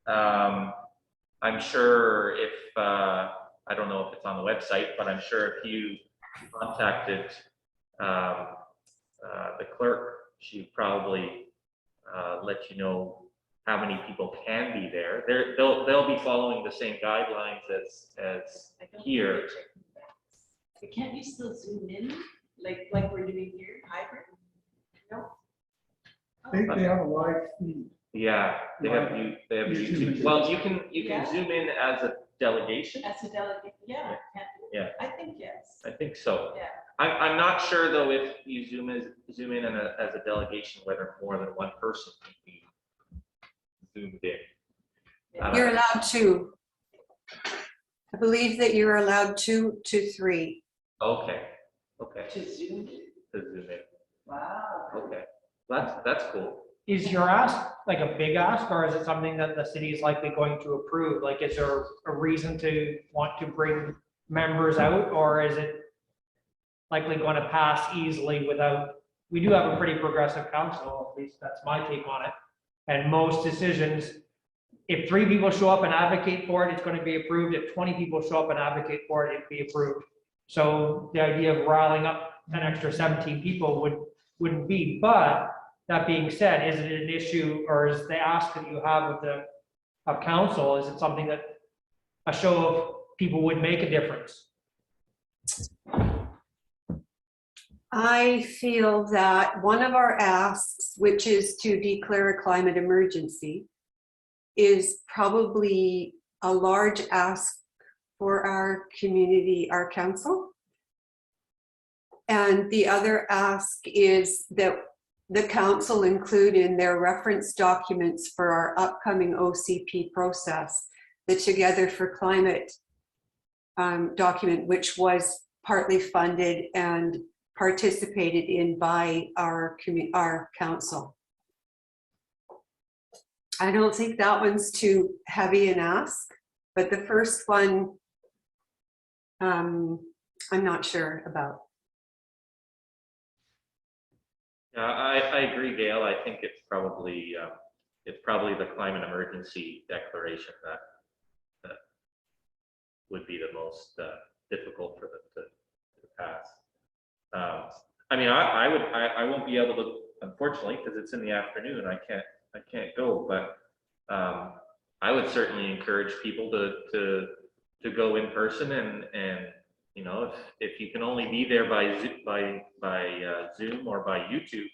[SPEAKER 7] I'm sure if I don't know if it's on the website, but I'm sure if you contacted the clerk, she'd probably let you know how many people can be there. They'll be following the same guidelines as here.
[SPEAKER 1] Can't you still zoom in like we're doing here, hybrid? No.
[SPEAKER 3] They have a live feed.
[SPEAKER 7] Yeah, they have YouTube. Well, you can zoom in as a delegation.
[SPEAKER 1] As a delegate, yeah.
[SPEAKER 7] Yeah.
[SPEAKER 1] I think yes.
[SPEAKER 7] I think so.
[SPEAKER 1] Yeah.
[SPEAKER 7] I'm not sure though if you zoom in as a delegation whether more than one person can be zoomed in.
[SPEAKER 2] You're allowed 2. I believe that you're allowed 2 to 3.
[SPEAKER 7] Okay.
[SPEAKER 1] To zoom in.
[SPEAKER 7] To zoom in.
[SPEAKER 1] Wow.
[SPEAKER 7] Okay. That's cool.
[SPEAKER 11] Is your ask like a big ask, or is it something that the city is likely going to approve? Like, is there a reason to want to bring members out, or is it likely going to pass easily without? We do have a pretty progressive council, at least that's my take on it. And most decisions, if 3 people show up and advocate for it, it's going to be approved. If 20 people show up and advocate for it, it'd be approved. So the idea of riling up an extra 17 people wouldn't be. But that being said, is it an issue, or is the ask that you have of council, is it something that a show of people would make a difference?
[SPEAKER 2] I feel that one of our asks, which is to declare a climate emergency, is probably a large ask for our community, our council. And the other ask is that the council include in their reference documents for our upcoming OCP process, the Together for Climate document, which was partly funded and participated in by our council. I don't think that one's too heavy an ask, but the first one, I'm not sure about.
[SPEAKER 7] I agree, Gail. I think it's probably the climate emergency declaration that would be the most difficult for them to pass. I mean, I won't be able to, unfortunately, because it's in the afternoon. I can't go, but I would certainly encourage people to go in person and you know, if you can only be there by Zoom or by YouTube,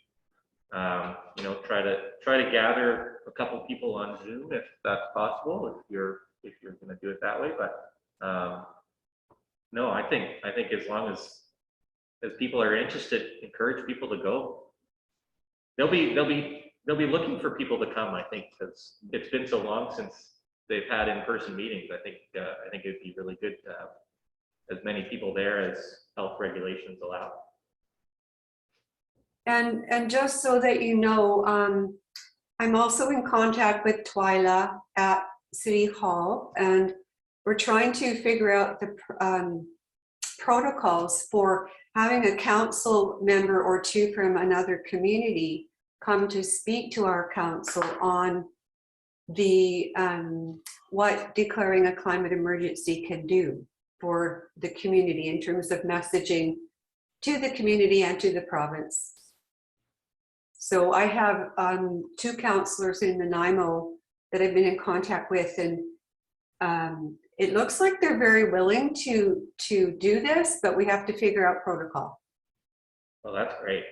[SPEAKER 7] you know, try to gather a couple people on Zoom if that's possible, if you're going to do it that way. But no, I think as long as people are interested, encourage people to go. They'll be looking for people to come, I think, because it's been so long since they've had in-person meetings. I think it'd be really good to have as many people there as health regulations allow.
[SPEAKER 2] And just so that you know, I'm also in contact with Twyla at City Hall, and we're trying to figure out the protocols for having a council member or two from another community come to speak to our council on the what declaring a climate emergency can do for the community in terms of messaging to the community and to the province. So I have two councillors in Nanaimo that I've been in contact with, and it looks like they're very willing to do this, but we have to figure out protocol.
[SPEAKER 7] Well, that's great.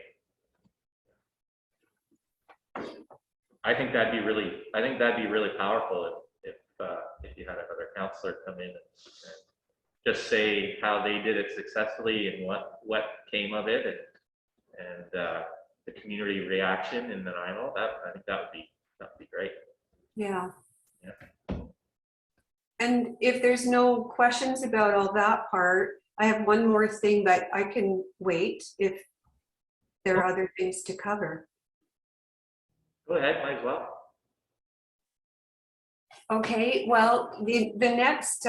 [SPEAKER 7] I think that'd be really powerful if you had another councillor come in and just say how they did it successfully and what came of it, and the community reaction in Nanaimo. I think that would be great.
[SPEAKER 2] Yeah.
[SPEAKER 7] Yeah.
[SPEAKER 2] And if there's no questions about all that part, I have one more thing, but I can wait if there are other things to cover.
[SPEAKER 7] Go ahead, might as well.
[SPEAKER 2] Okay, well, the next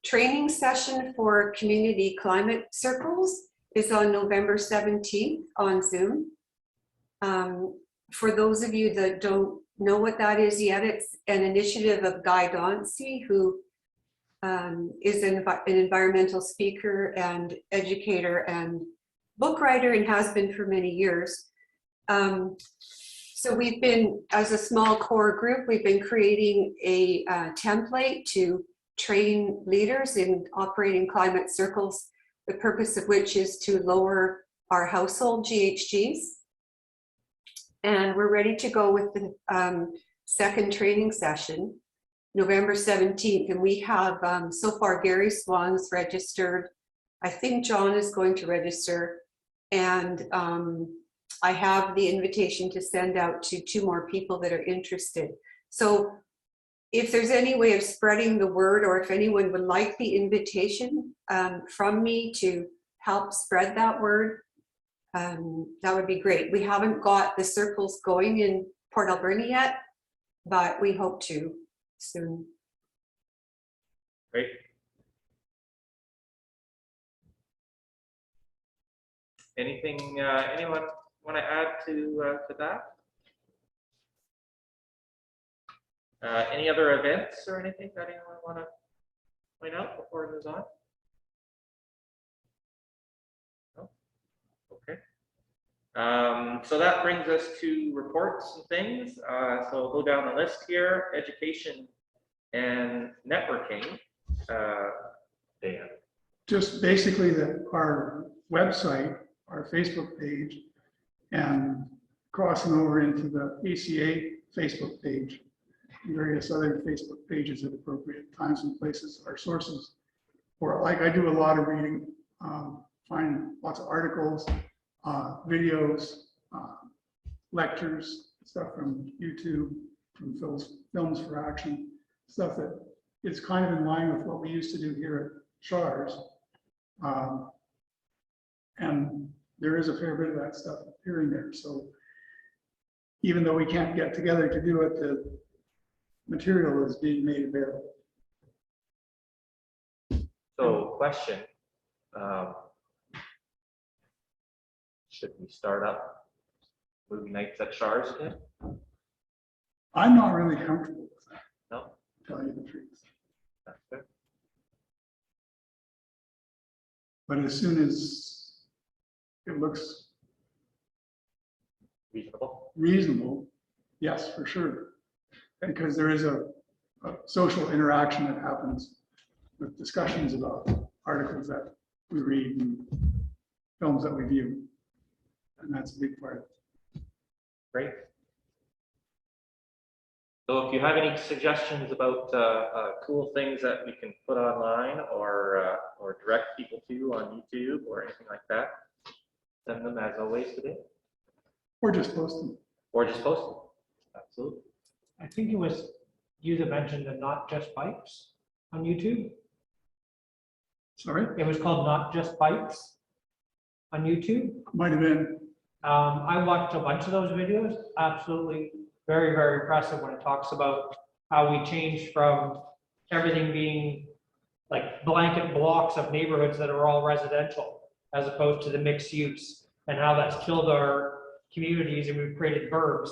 [SPEAKER 2] training session for community climate circles is on November 17th on Zoom. For those of you that don't know what that is yet, it's an initiative of Guy Dauncey, who is an environmental speaker and educator and book writer and has been for many years. So we've been, as a small core group, we've been creating a template to train leaders in operating climate circles, the purpose of which is to lower our household GHGs. And we're ready to go with the second training session, November 17th. And we have, so far, Gary Swan's registered. I think John is going to register. And I have the invitation to send out to 2 more people that are interested. So if there's any way of spreading the word, or if anyone would like the invitation from me to help spread that word, that would be great. We haven't got the circles going in Port Alberni yet, but we hope to soon.
[SPEAKER 7] Great. Anything anyone want to add to that? Any other events or anything that anyone want to point out before it moves on? No? Okay. So that brings us to reports and things. So we'll go down the list here: education and networking. Dan.
[SPEAKER 3] Just basically that our website, our Facebook page, and crossing over into the ACA Facebook page, and various other Facebook pages at appropriate times and places, our sources. Or like I do a lot of reading find lots of articles, videos, lectures, stuff from YouTube, from Films for Action, stuff that is kind of in line with what we used to do here at Char's. And there is a fair bit of that stuff appearing there. So even though we can't get together to do it, the material is being made available.
[SPEAKER 7] So question, should we start up movie nights at Char's again?
[SPEAKER 3] I'm not really comfortable with that,
[SPEAKER 7] No?
[SPEAKER 3] to tell you the truth.
[SPEAKER 7] That's good.
[SPEAKER 3] But as soon as it looks reasonable, yes, for sure. Because there is a social interaction that happens with discussions about articles that we read and films that we view. And that's a big part of it.
[SPEAKER 7] Great. So if you have any suggestions about cool things that we can put online or direct people to on YouTube or anything like that, send them as always today.
[SPEAKER 3] Or just post them.
[SPEAKER 7] Or just post them. Absolutely.
[SPEAKER 11] I think it was you that mentioned the Not Just Bikes on YouTube.
[SPEAKER 3] Sorry?
[SPEAKER 11] It was called Not Just Bikes on YouTube.
[SPEAKER 3] Might have been.
[SPEAKER 11] I watched a bunch of those videos. Absolutely very, very impressive when it talks about how we changed from everything being like blanket blocks of neighborhoods that are all residential as opposed to the mixed use, and how that's killed our communities, and we've created burbs.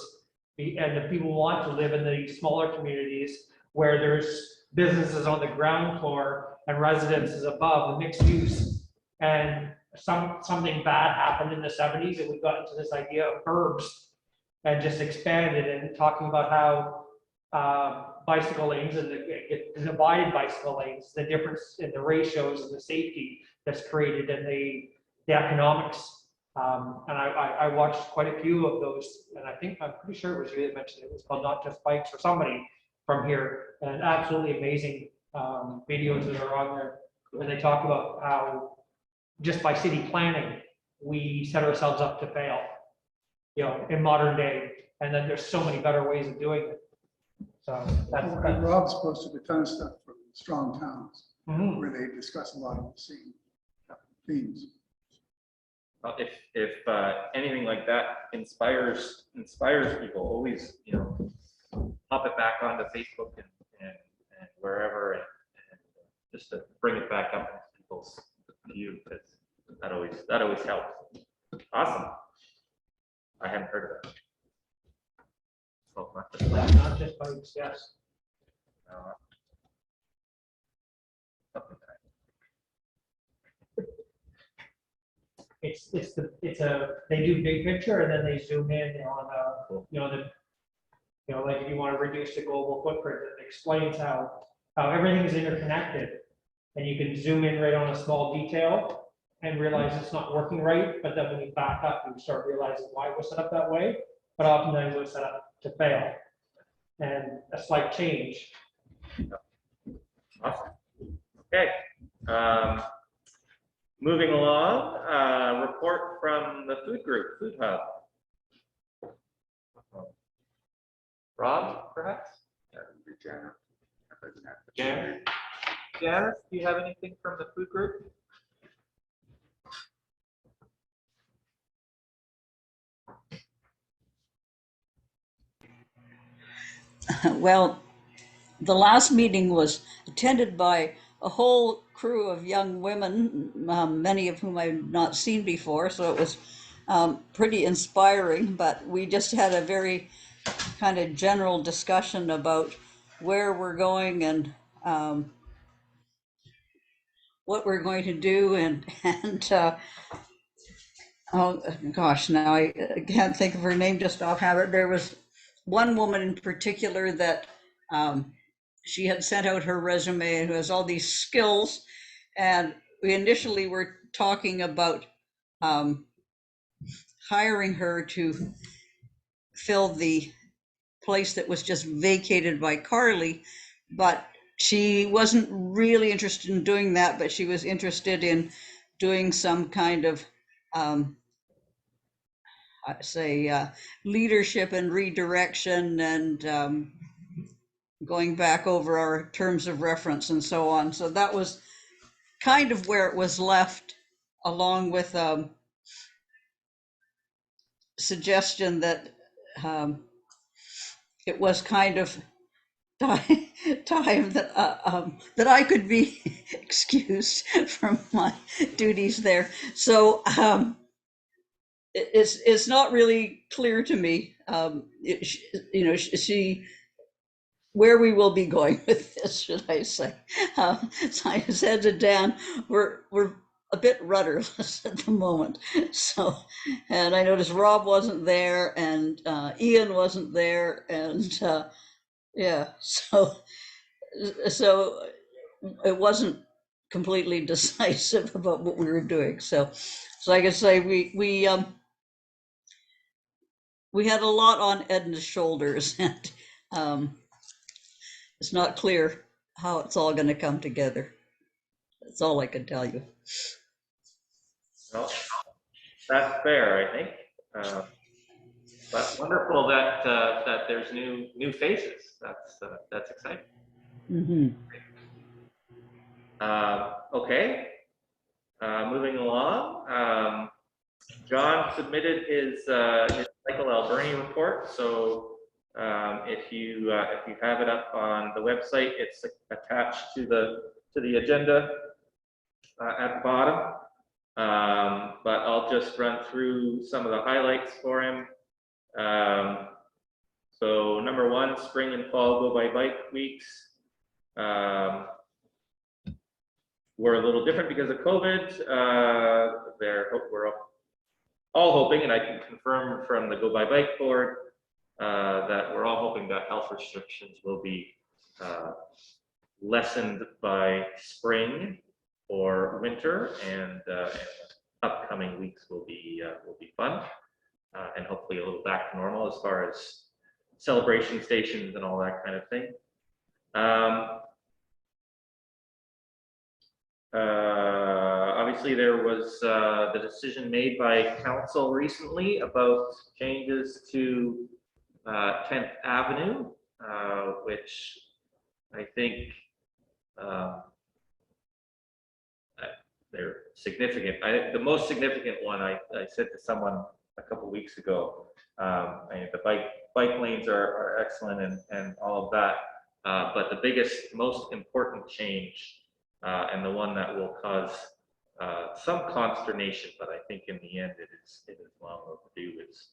[SPEAKER 11] And the people want to live in the smaller communities where there's businesses on the ground floor and residences above, the mixed use. And something bad happened in the 70s, and we got into this idea of burbs and just expanded, and talking about how bicycle lanes and the divided bicycle lanes, the difference in the ratios and the safety that's created, and the economics. And I watched quite a few of those, and I'm pretty sure it was you that mentioned it. It was called Not Just Bikes or somebody from here, and absolutely amazing videos that are on there where they talk about how just by city planning, we set ourselves up to fail, in modern day, and then there's so many better ways of doing it. So that's
[SPEAKER 3] Rob's posted a ton of stuff from Strong Towns,
[SPEAKER 11] Mhm.
[SPEAKER 3] where they discuss a lot of the same themes.
[SPEAKER 7] If anything like that inspires people, always pop it back onto Facebook and wherever, and just to bring it back up into people's view, because that always helps. Awesome. I hadn't heard of that. Oh,
[SPEAKER 11] Not Just Bikes, yes.
[SPEAKER 7] Something
[SPEAKER 11] They do big picture and then they zoom in on like if you want to reduce the global footprint, it explains how everything is interconnected, and you can zoom in right on a small detail and realize it's not working right, but then when you back up, you start realizing why it was set up that way. But oftentimes it was set up to fail, and a slight change.
[SPEAKER 7] Awesome. Okay. Moving along, report from the food group, Food Hub. Rob, perhaps? Janice? Janice, do you have anything from the food group?
[SPEAKER 8] Well, the last meeting was attended by a whole crew of young women, many of whom I've not seen before, so it was pretty inspiring. But we just had a very kind of general discussion about where we're going and what we're going to do, and oh gosh, now I can't think of her name just offhand. There was one woman in particular that she had sent out her resume and who has all these skills, and we initially were talking about hiring her to fill the place that was just vacated by Carly, but she wasn't really interested in doing that, but she was interested in doing some kind of, leadership and redirection and going back over our terms of reference and so on. So that was kind of where it was left, along with suggestion that it was kind of time that I could be excused from my duties there. So it's not really clear to me, she where we will be going with this, should I say. So I said to Dan, we're a bit rudderless at the moment. So, and I noticed Rob wasn't there and Ian wasn't there, and yeah, so it wasn't completely decisive about what we were doing. So like I say, we had a lot on Edna's shoulders, and it's not clear how it's all going to come together. That's all I can tell you.
[SPEAKER 7] Well, that's fair, I think. But wonderful that that there's new faces. That's exciting.
[SPEAKER 8] Mm-hmm.
[SPEAKER 7] Okay. Moving along. John submitted his Michael Alberni report. So if you have it up on the website, it's attached to the agenda at the bottom. But I'll just run through some of the highlights for him. So number one, spring and fall go by bike weeks were a little different because of COVID. We're all hoping, and I can confirm from the Go by Bike board, that we're all hoping that health restrictions will be lessened by spring or winter, and upcoming weeks will be fun, and hopefully a little back to normal as far as celebration stations and all that kind of thing. Obviously, there was the decision made by council recently about changes to 10th Avenue, which I think they're significant. The most significant one, I said to someone a couple weeks ago, the bike lanes are excellent and all of that, but the biggest, most important change, and the one that will cause some consternation, but I think in the end it is long overdue, is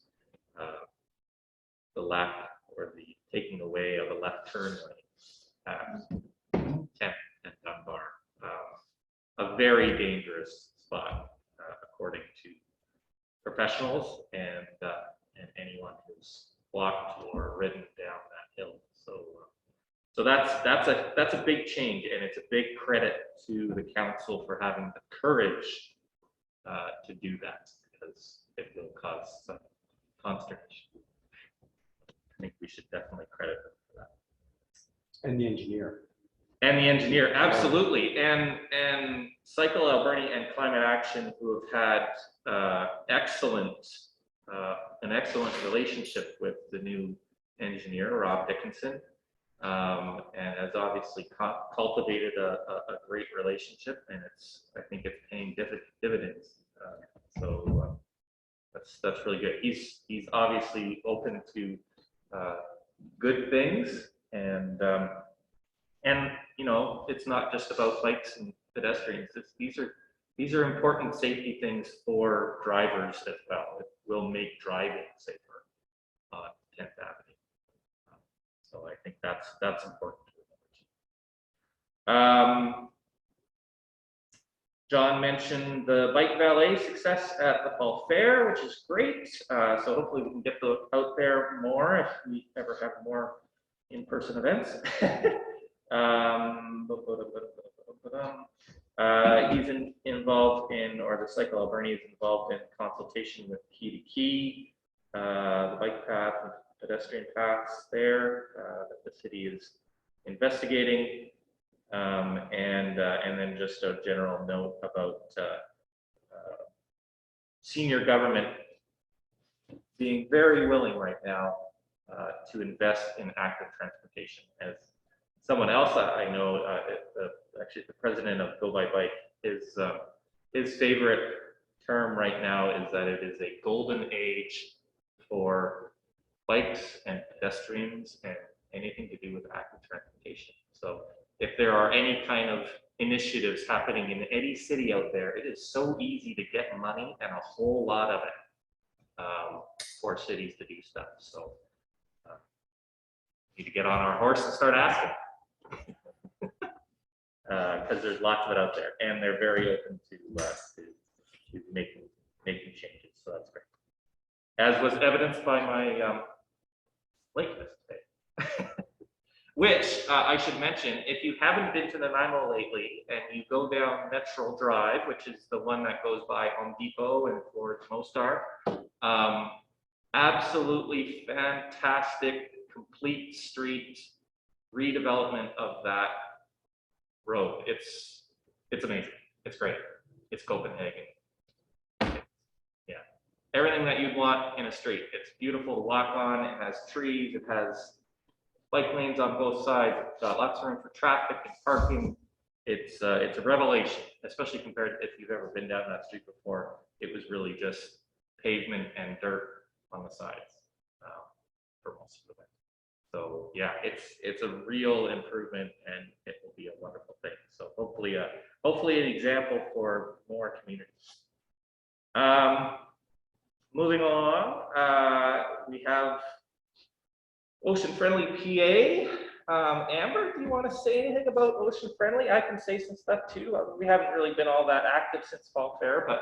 [SPEAKER 7] the lack or the taking away of a left turn lane at 10th and Dunbar. A very dangerous spot, according to professionals and anyone who's walked or ridden down that hill. So that's a big change, and it's a big credit to the council for having the courage to do that, because it will cause some consternation. I think we should definitely credit them for that.
[SPEAKER 5] And the engineer.
[SPEAKER 7] And the engineer, absolutely. And Cycle Alberni and Climate Action, who have had an excellent relationship with the new engineer, Rob Dickinson, and has obviously cultivated a great relationship, and I think it's paying dividends. So that's really good. He's obviously open to good things, and it's not just about bikes and pedestrians. These are important safety things for drivers as well. It will make driving safer on 10th Avenue. So I think that's important to remember. John mentioned the bike valet success at the fall fair, which is great. So hopefully we can get out there more if we ever have more in-person events. He's involved in, or the Cycle Alberni is involved in consultation with Key to Key, the bike path and pedestrian paths there that the city is investigating, and then just a general note about senior government being very willing right now to invest in active transportation. As someone else I know, actually the president of Go by Bike, his favorite term right now is that it is a golden age for bikes and pedestrians and anything to do with active transportation. So if there are any kind of initiatives happening in any city out there, it is so easy to get money and a whole lot of it for cities to do stuff. So need to get on our horse and start asking. Because there's lots of it out there, and they're very open to making changes. So that's great. As was evidenced by my lateness today, which I should mention, if you haven't been to Nanaimo lately, and you go down Metro Drive, which is the one that goes by Home Depot and towards Mostar, absolutely fantastic, complete street redevelopment of that road. It's amazing. It's great. It's Copenhagen. Yeah, everything that you'd want in a street. It's beautiful to walk on. It has trees. It has bike lanes on both sides. It's got lots of room for traffic and parking. It's a revelation, especially compared to if you've ever been down that street before. It was really just pavement and dirt on the sides for most of the way. So yeah, it's a real improvement, and it will be a wonderful thing. So hopefully an example for more communities. Moving on, we have Ocean Friendly PA. Amber, do you want to say anything about Ocean Friendly? I can say some stuff too. We haven't really been all that active since Fall Fair, but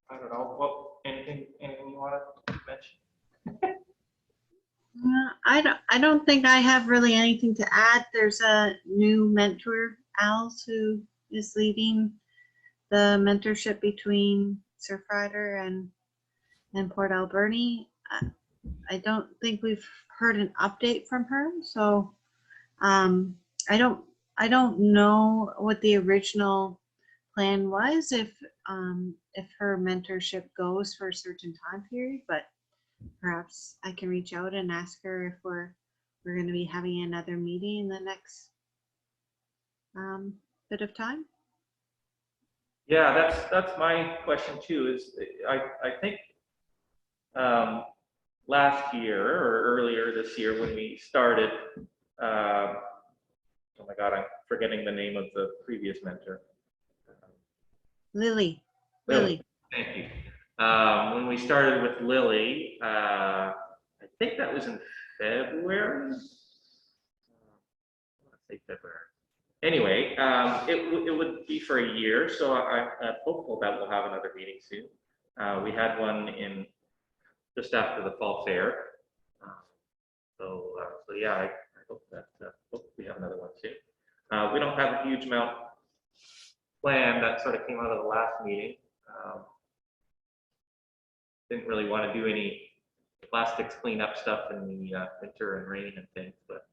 [SPEAKER 7] I don't know, anything you want to mention?
[SPEAKER 12] I don't think I have really anything to add. There's a new mentor, Als, who is leading the mentorship between Surfrider and Port Alberni. I don't think we've heard an update from her, so I don't know what the original plan was, if her mentorship goes for a certain time period, but perhaps I can reach out and ask her if we're going to be having another meeting in the next bit of time.
[SPEAKER 7] Yeah, that's my question too. Is I think last year or earlier this year when we started, oh my God, I'm forgetting the name of the previous mentor.
[SPEAKER 12] Lily.
[SPEAKER 7] Thank you. When we started with Lily, I think that was in February. Let's say February. Anyway, it would be for a year, so I'm hopeful that we'll have another meeting soon. We had one in just after the Fall Fair. So yeah, I hope that we have another one soon. We don't have a huge amount planned. That sort of came out of the last meeting. Didn't really want to do any plastics cleanup stuff in the winter and rain and things, but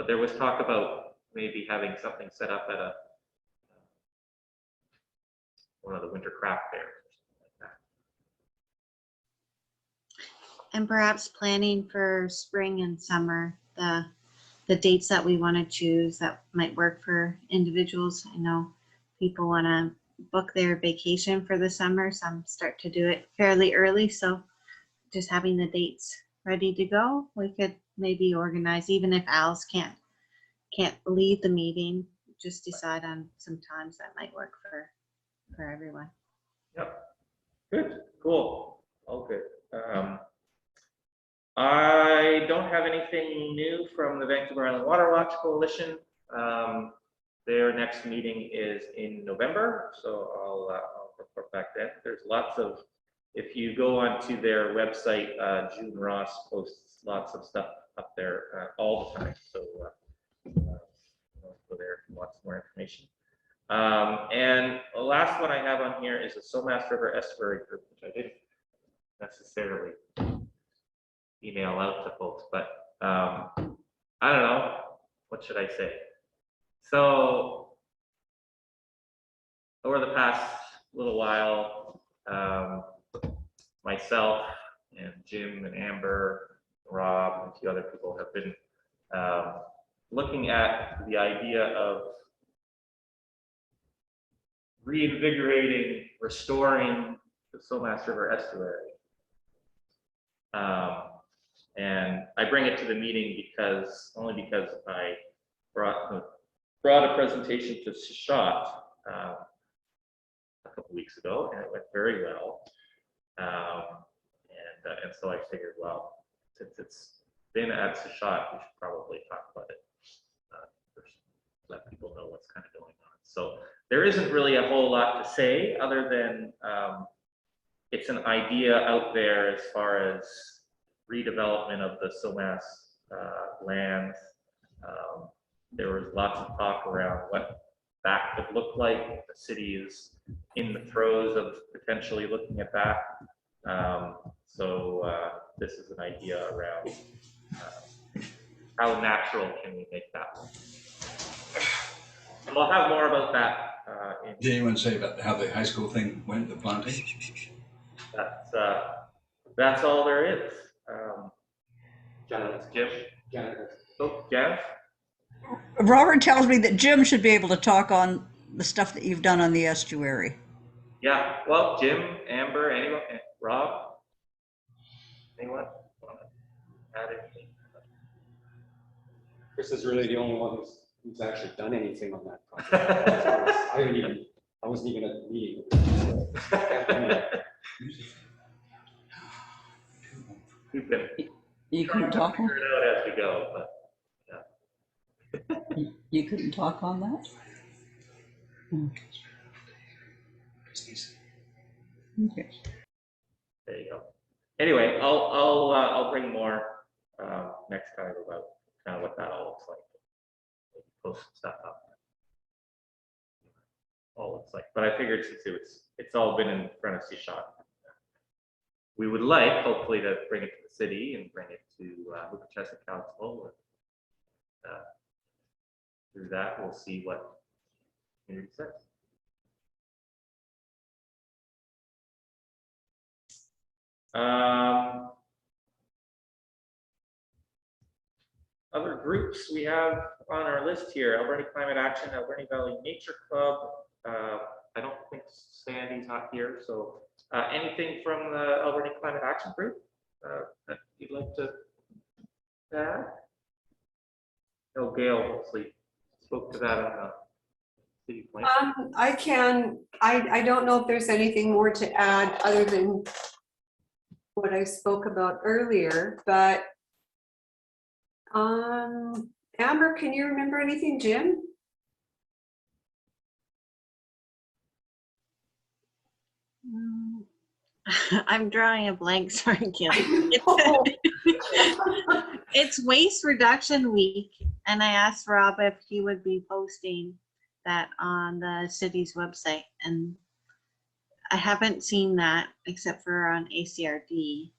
[SPEAKER 7] there was talk about maybe having something set up at one of the winter craft fairs or something like that.
[SPEAKER 12] And perhaps planning for spring and summer, the dates that we want to choose that might work for individuals. I know people want to book their vacation for the summer. Some start to do it fairly early, so just having the dates ready to go, we could maybe organize, even if Alice can't lead the meeting, just decide on some times that might work for everyone.
[SPEAKER 7] Yep. Good. Cool. All good. I don't have anything new from the Vancouver Island Water Watch Coalition. Their next meeting is in November, so I'll report back then. There's lots of, if you go onto their website, June Ross posts lots of stuff up there all the time. So go there if you want some more information. And the last one I have on here is the Somas River Estuary group, which I didn't necessarily email out to folks, but I don't know, what should I say? So over the past little while, myself and Jim and Amber, Rob, and a few other people have been looking at the idea of reinvigorating, restoring the Somas River Estuary. And I bring it to the meeting only because I brought a presentation to Shot a couple weeks ago, and it went very well. And so I figured, well, since it's been at Shot, we should probably talk about it. Let people know what's kind of going on. So there isn't really a whole lot to say other than it's an idea out there as far as redevelopment of the Somas land. There was lots of talk around what that could look like. The city is in the throes of potentially looking at that. So this is an idea around how natural can we make that one. And we'll have more about that.
[SPEAKER 9] Did anyone say about how the high school thing went, the planting?
[SPEAKER 7] That's all there is. Jim? Oh, Jeff?
[SPEAKER 8] Robert tells me that Jim should be able to talk on the stuff that you've done on the estuary.
[SPEAKER 7] Yeah, well, Jim, Amber, anyone, Rob? Anyone want to add anything?
[SPEAKER 5] Chris is really the only one who's actually done anything on that project. I wasn't even at the meeting.
[SPEAKER 8] You couldn't talk on,
[SPEAKER 7] Figure it out as we go, but yeah.
[SPEAKER 8] you couldn't talk on that? Okay.
[SPEAKER 7] There you go. Anyway, I'll bring more next time about kind of what that all looks like. Maybe post some stuff up. All looks like, but I figured since it's all been in front of C-Shot, we would like hopefully to bring it to the city and bring it to Hooper-Chesed Council. And, through that, we'll see what the community says. Other groups we have on our list here: Alberni Climate Action, Alberni Valley Nature Club. I don't think Sandy's not here, so anything from the Alberni Climate Action group that you'd like to add? No, Gail mostly spoke to that on the city plan.
[SPEAKER 2] I don't know if there's anything more to add other than what I spoke about earlier, but Amber, can you remember anything, Jim?
[SPEAKER 12] I'm drawing a blank, sorry, Kim. It's Waste Reduction Week, and I asked Rob if he would be posting that on the city's website, and I haven't seen that except for on ACRD,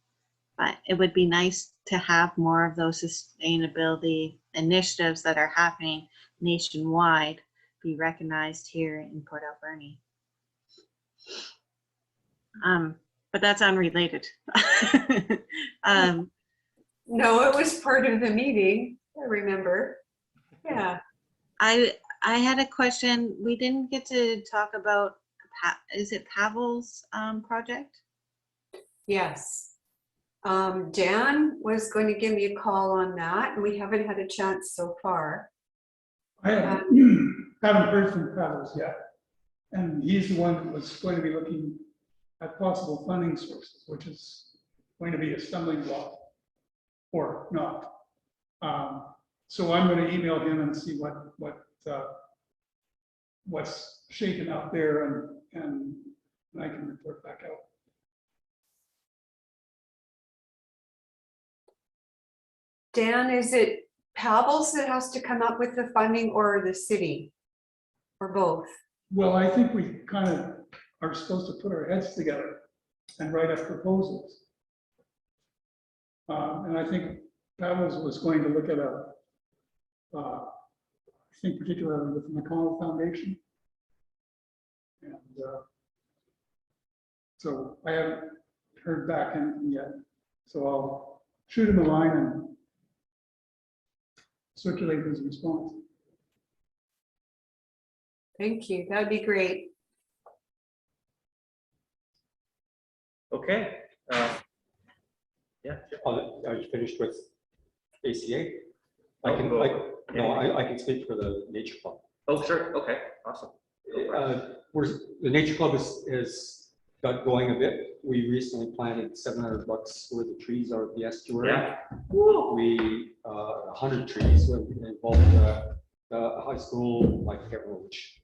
[SPEAKER 12] but it would be nice to have more of those sustainability initiatives that are happening nationwide be recognized here in Port Alberni. But that's unrelated.
[SPEAKER 2] No, it was part of the meeting, I remember. Yeah.
[SPEAKER 12] I had a question. We didn't get to talk about, is it Pavel's project?
[SPEAKER 2] Yes. Dan was going to give me a call on that, and we haven't had a chance so far.
[SPEAKER 3] I haven't heard from Travis yet. And he's the one that was going to be looking at possible funding sources, which is going to be a stumbling block or not. So I'm going to email him and see what's shaken out there, and I can report back out.
[SPEAKER 2] Dan, is it Pavel's that has to come up with the funding, or the city, or both?
[SPEAKER 3] Well, I think we kind of are supposed to put our heads together and write up proposals. And I think Pavel's was going to look at I think particularly with the McConnell Foundation. And so I haven't heard back anything yet. So I'll shoot him a line and circulate his response.
[SPEAKER 2] Thank you. That'd be great.
[SPEAKER 7] Okay. Yeah.
[SPEAKER 5] I finished with ACA.
[SPEAKER 7] Oh,
[SPEAKER 5] I can speak for the Nature Club.
[SPEAKER 7] Oh, sure. Okay. Awesome.
[SPEAKER 5] The Nature Club is got going a bit. We recently planted $700 worth of trees out of the estuary.
[SPEAKER 7] Yeah.
[SPEAKER 5] We 100 trees. We involved the high school, I can't remember which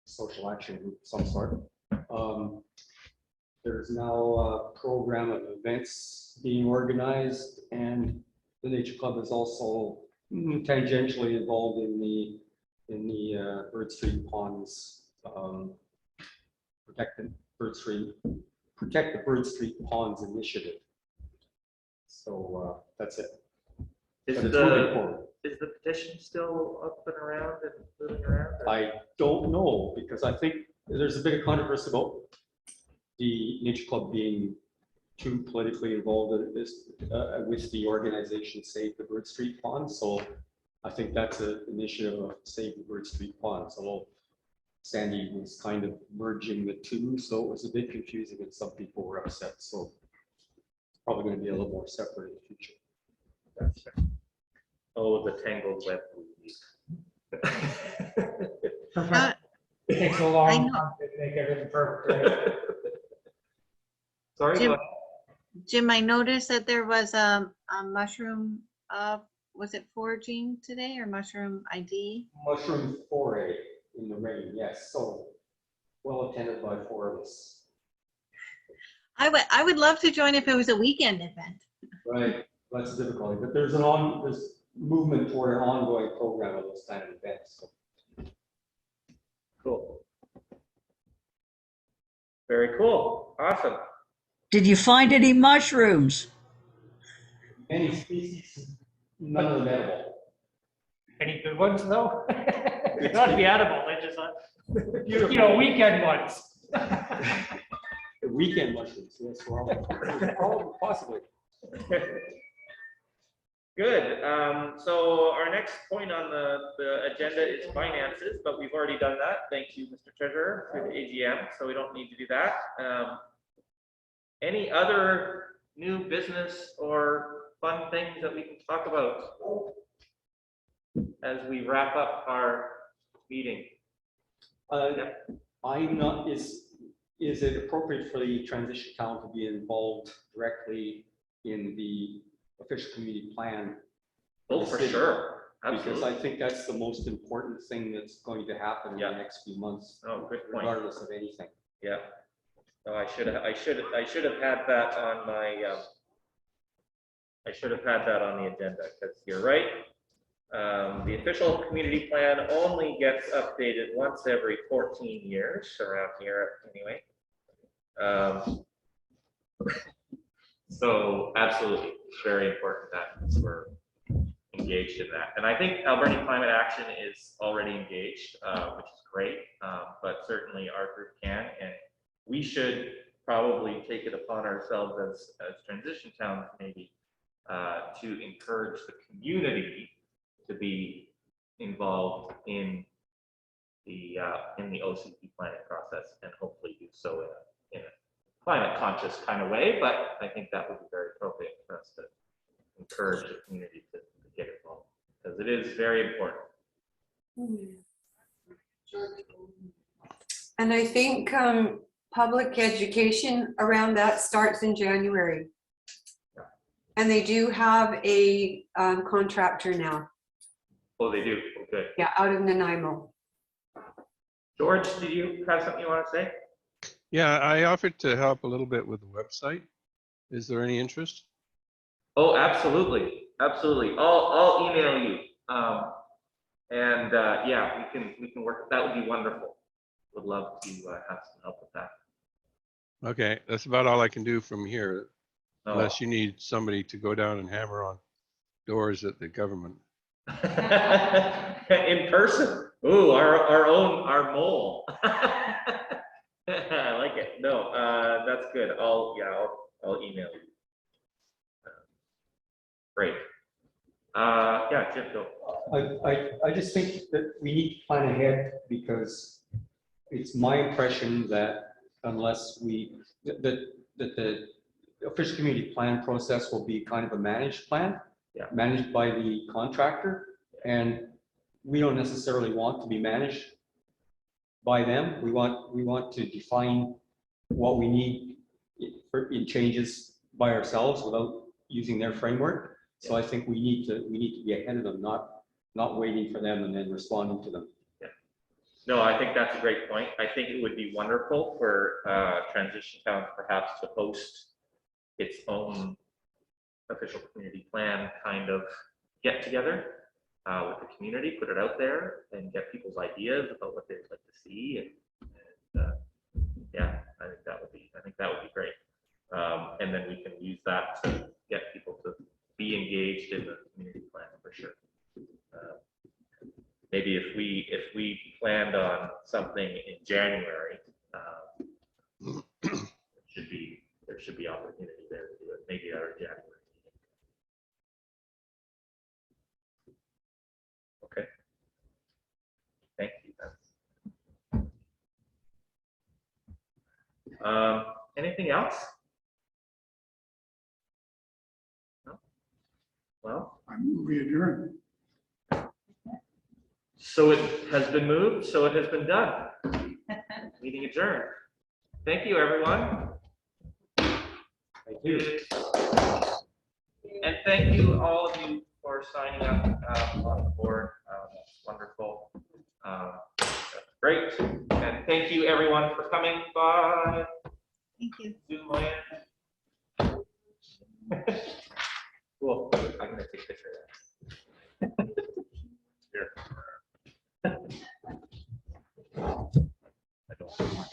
[SPEAKER 5] social action group of some sort. There's now a program of events being organized, and the Nature Club is also tangentially involved in the Bird Street Ponds, protect the Bird Street Ponds initiative. So that's it.
[SPEAKER 7] Is
[SPEAKER 5] But it's moving forward.
[SPEAKER 7] is the petition still up and around and moving around? or-
[SPEAKER 5] I don't know, because I think there's a bit of controversy about the Nature Club being too politically involved in this, with the organization Save the Bird Street Pond. So I think that's an initiative of Save the Bird Street Ponds, although Sandy was kind of merging the two, so it was a bit confusing and some people were upset. So it's probably going to be a little more separate in the future.
[SPEAKER 7] Gotcha. Oh, the tangled web.
[SPEAKER 11] It takes a
[SPEAKER 12] I
[SPEAKER 11] long
[SPEAKER 12] know.
[SPEAKER 11] time to make everything perfect. Right?
[SPEAKER 7] Sorry,
[SPEAKER 12] Jim-
[SPEAKER 7] go ahead.
[SPEAKER 12] Jim, I noticed that there was a mushroom, was it foraging today or mushroom ID?
[SPEAKER 5] Mushroom foray in the rain, yes. So well attended by 4 of us.
[SPEAKER 12] I would love to join if it was a weekend event.
[SPEAKER 5] Right, that's a difficulty, but there's movement toward an ongoing program of those kind of events. So
[SPEAKER 7] Cool. Very cool. Awesome.
[SPEAKER 8] Did you find any mushrooms?
[SPEAKER 5] many species, none of them edible.
[SPEAKER 11] Any good ones though? They gotta be edible, they just, weekend ones.
[SPEAKER 5] The weekend mushrooms, yes, well, possibly.
[SPEAKER 7] Good. So our next point on the agenda is finances, but we've already done that. Thank you, Mr. Treasurer, through the AGM, so we don't need to do that. Any other new business or fun things that we can talk about as we wrap up our meeting?
[SPEAKER 5] I'm not, is it appropriate for the transition town to be involved directly in the official community plan?
[SPEAKER 7] Oh, for sure.
[SPEAKER 5] Because
[SPEAKER 7] Absolutely.
[SPEAKER 5] I think that's the most important thing that's going to happen in the next few months.
[SPEAKER 7] Oh, good point.
[SPEAKER 5] Regardless of anything.
[SPEAKER 7] Yeah. No, I should have had that on my, I should have had that on the agenda, because you're right. The official community plan only gets updated once every 14 years around here anyway. So absolutely, it's very important that we're engaged in that. And I think Alberni Climate Action is already engaged, which is great, but certainly our group can, and we should probably take it upon ourselves as transition towns maybe to encourage the community to be involved in the OCP planning process, and hopefully do so in a climate conscious kind of way. But I think that would be very appropriate for us to encourage the community to get involved, because it is very important.
[SPEAKER 2] And I think public education around that starts in January. And they do have a contractor now.
[SPEAKER 7] Oh, they do. Oh, good.
[SPEAKER 2] Yeah, out of Nanaimo.
[SPEAKER 7] George, do you have something you want to say?
[SPEAKER 4] Yeah, I offered to help a little bit with the website. Is there any interest?
[SPEAKER 7] Oh, absolutely, absolutely. I'll email you. Yeah, we can work. That would be wonderful. Would love to have some help with that.
[SPEAKER 4] Okay, that's about all I can do from here,
[SPEAKER 7] Oh.
[SPEAKER 4] unless you need somebody to go down and hammer on doors at the government.
[SPEAKER 7] In person. Ooh, our mole. I like it. No, that's good. I'll email you. Great. Yeah, Jim, go.
[SPEAKER 5] I just think that we need to plan ahead, because it's my impression that unless that the official community plan process will be kind of a managed plan,
[SPEAKER 7] Yeah.
[SPEAKER 5] managed by the contractor, and we don't necessarily want to be managed by them. We want to define what we need in changes by ourselves without using their framework. So I think we need to be ahead of them, not waiting for them and then responding to them.
[SPEAKER 7] Yeah. No, I think that's a great point. I think it would be wonderful for Transition Town perhaps to host its own official community plan kind of get together with the community, put it out there and get people's ideas about what they'd like to see. And yeah, I think that would be great. And then we can use that to get people to be engaged in the community plan for sure. Maybe if we planned on something in January, there should be opportunity there to do it. Maybe at our January meeting. Okay. Thank you. Anything else? No? Well,
[SPEAKER 3] We adjourn.
[SPEAKER 7] so it has been moved, so it has been done. Meeting adjourned. Thank you, everyone.
[SPEAKER 5] Thank you.
[SPEAKER 7] And thank you, all of you, for signing up on the board. That's wonderful. That's great. And thank you, everyone, for coming by.
[SPEAKER 12] Thank you.
[SPEAKER 7] Zoom land. Cool. I'm gonna take a picture of that. Here. I don't.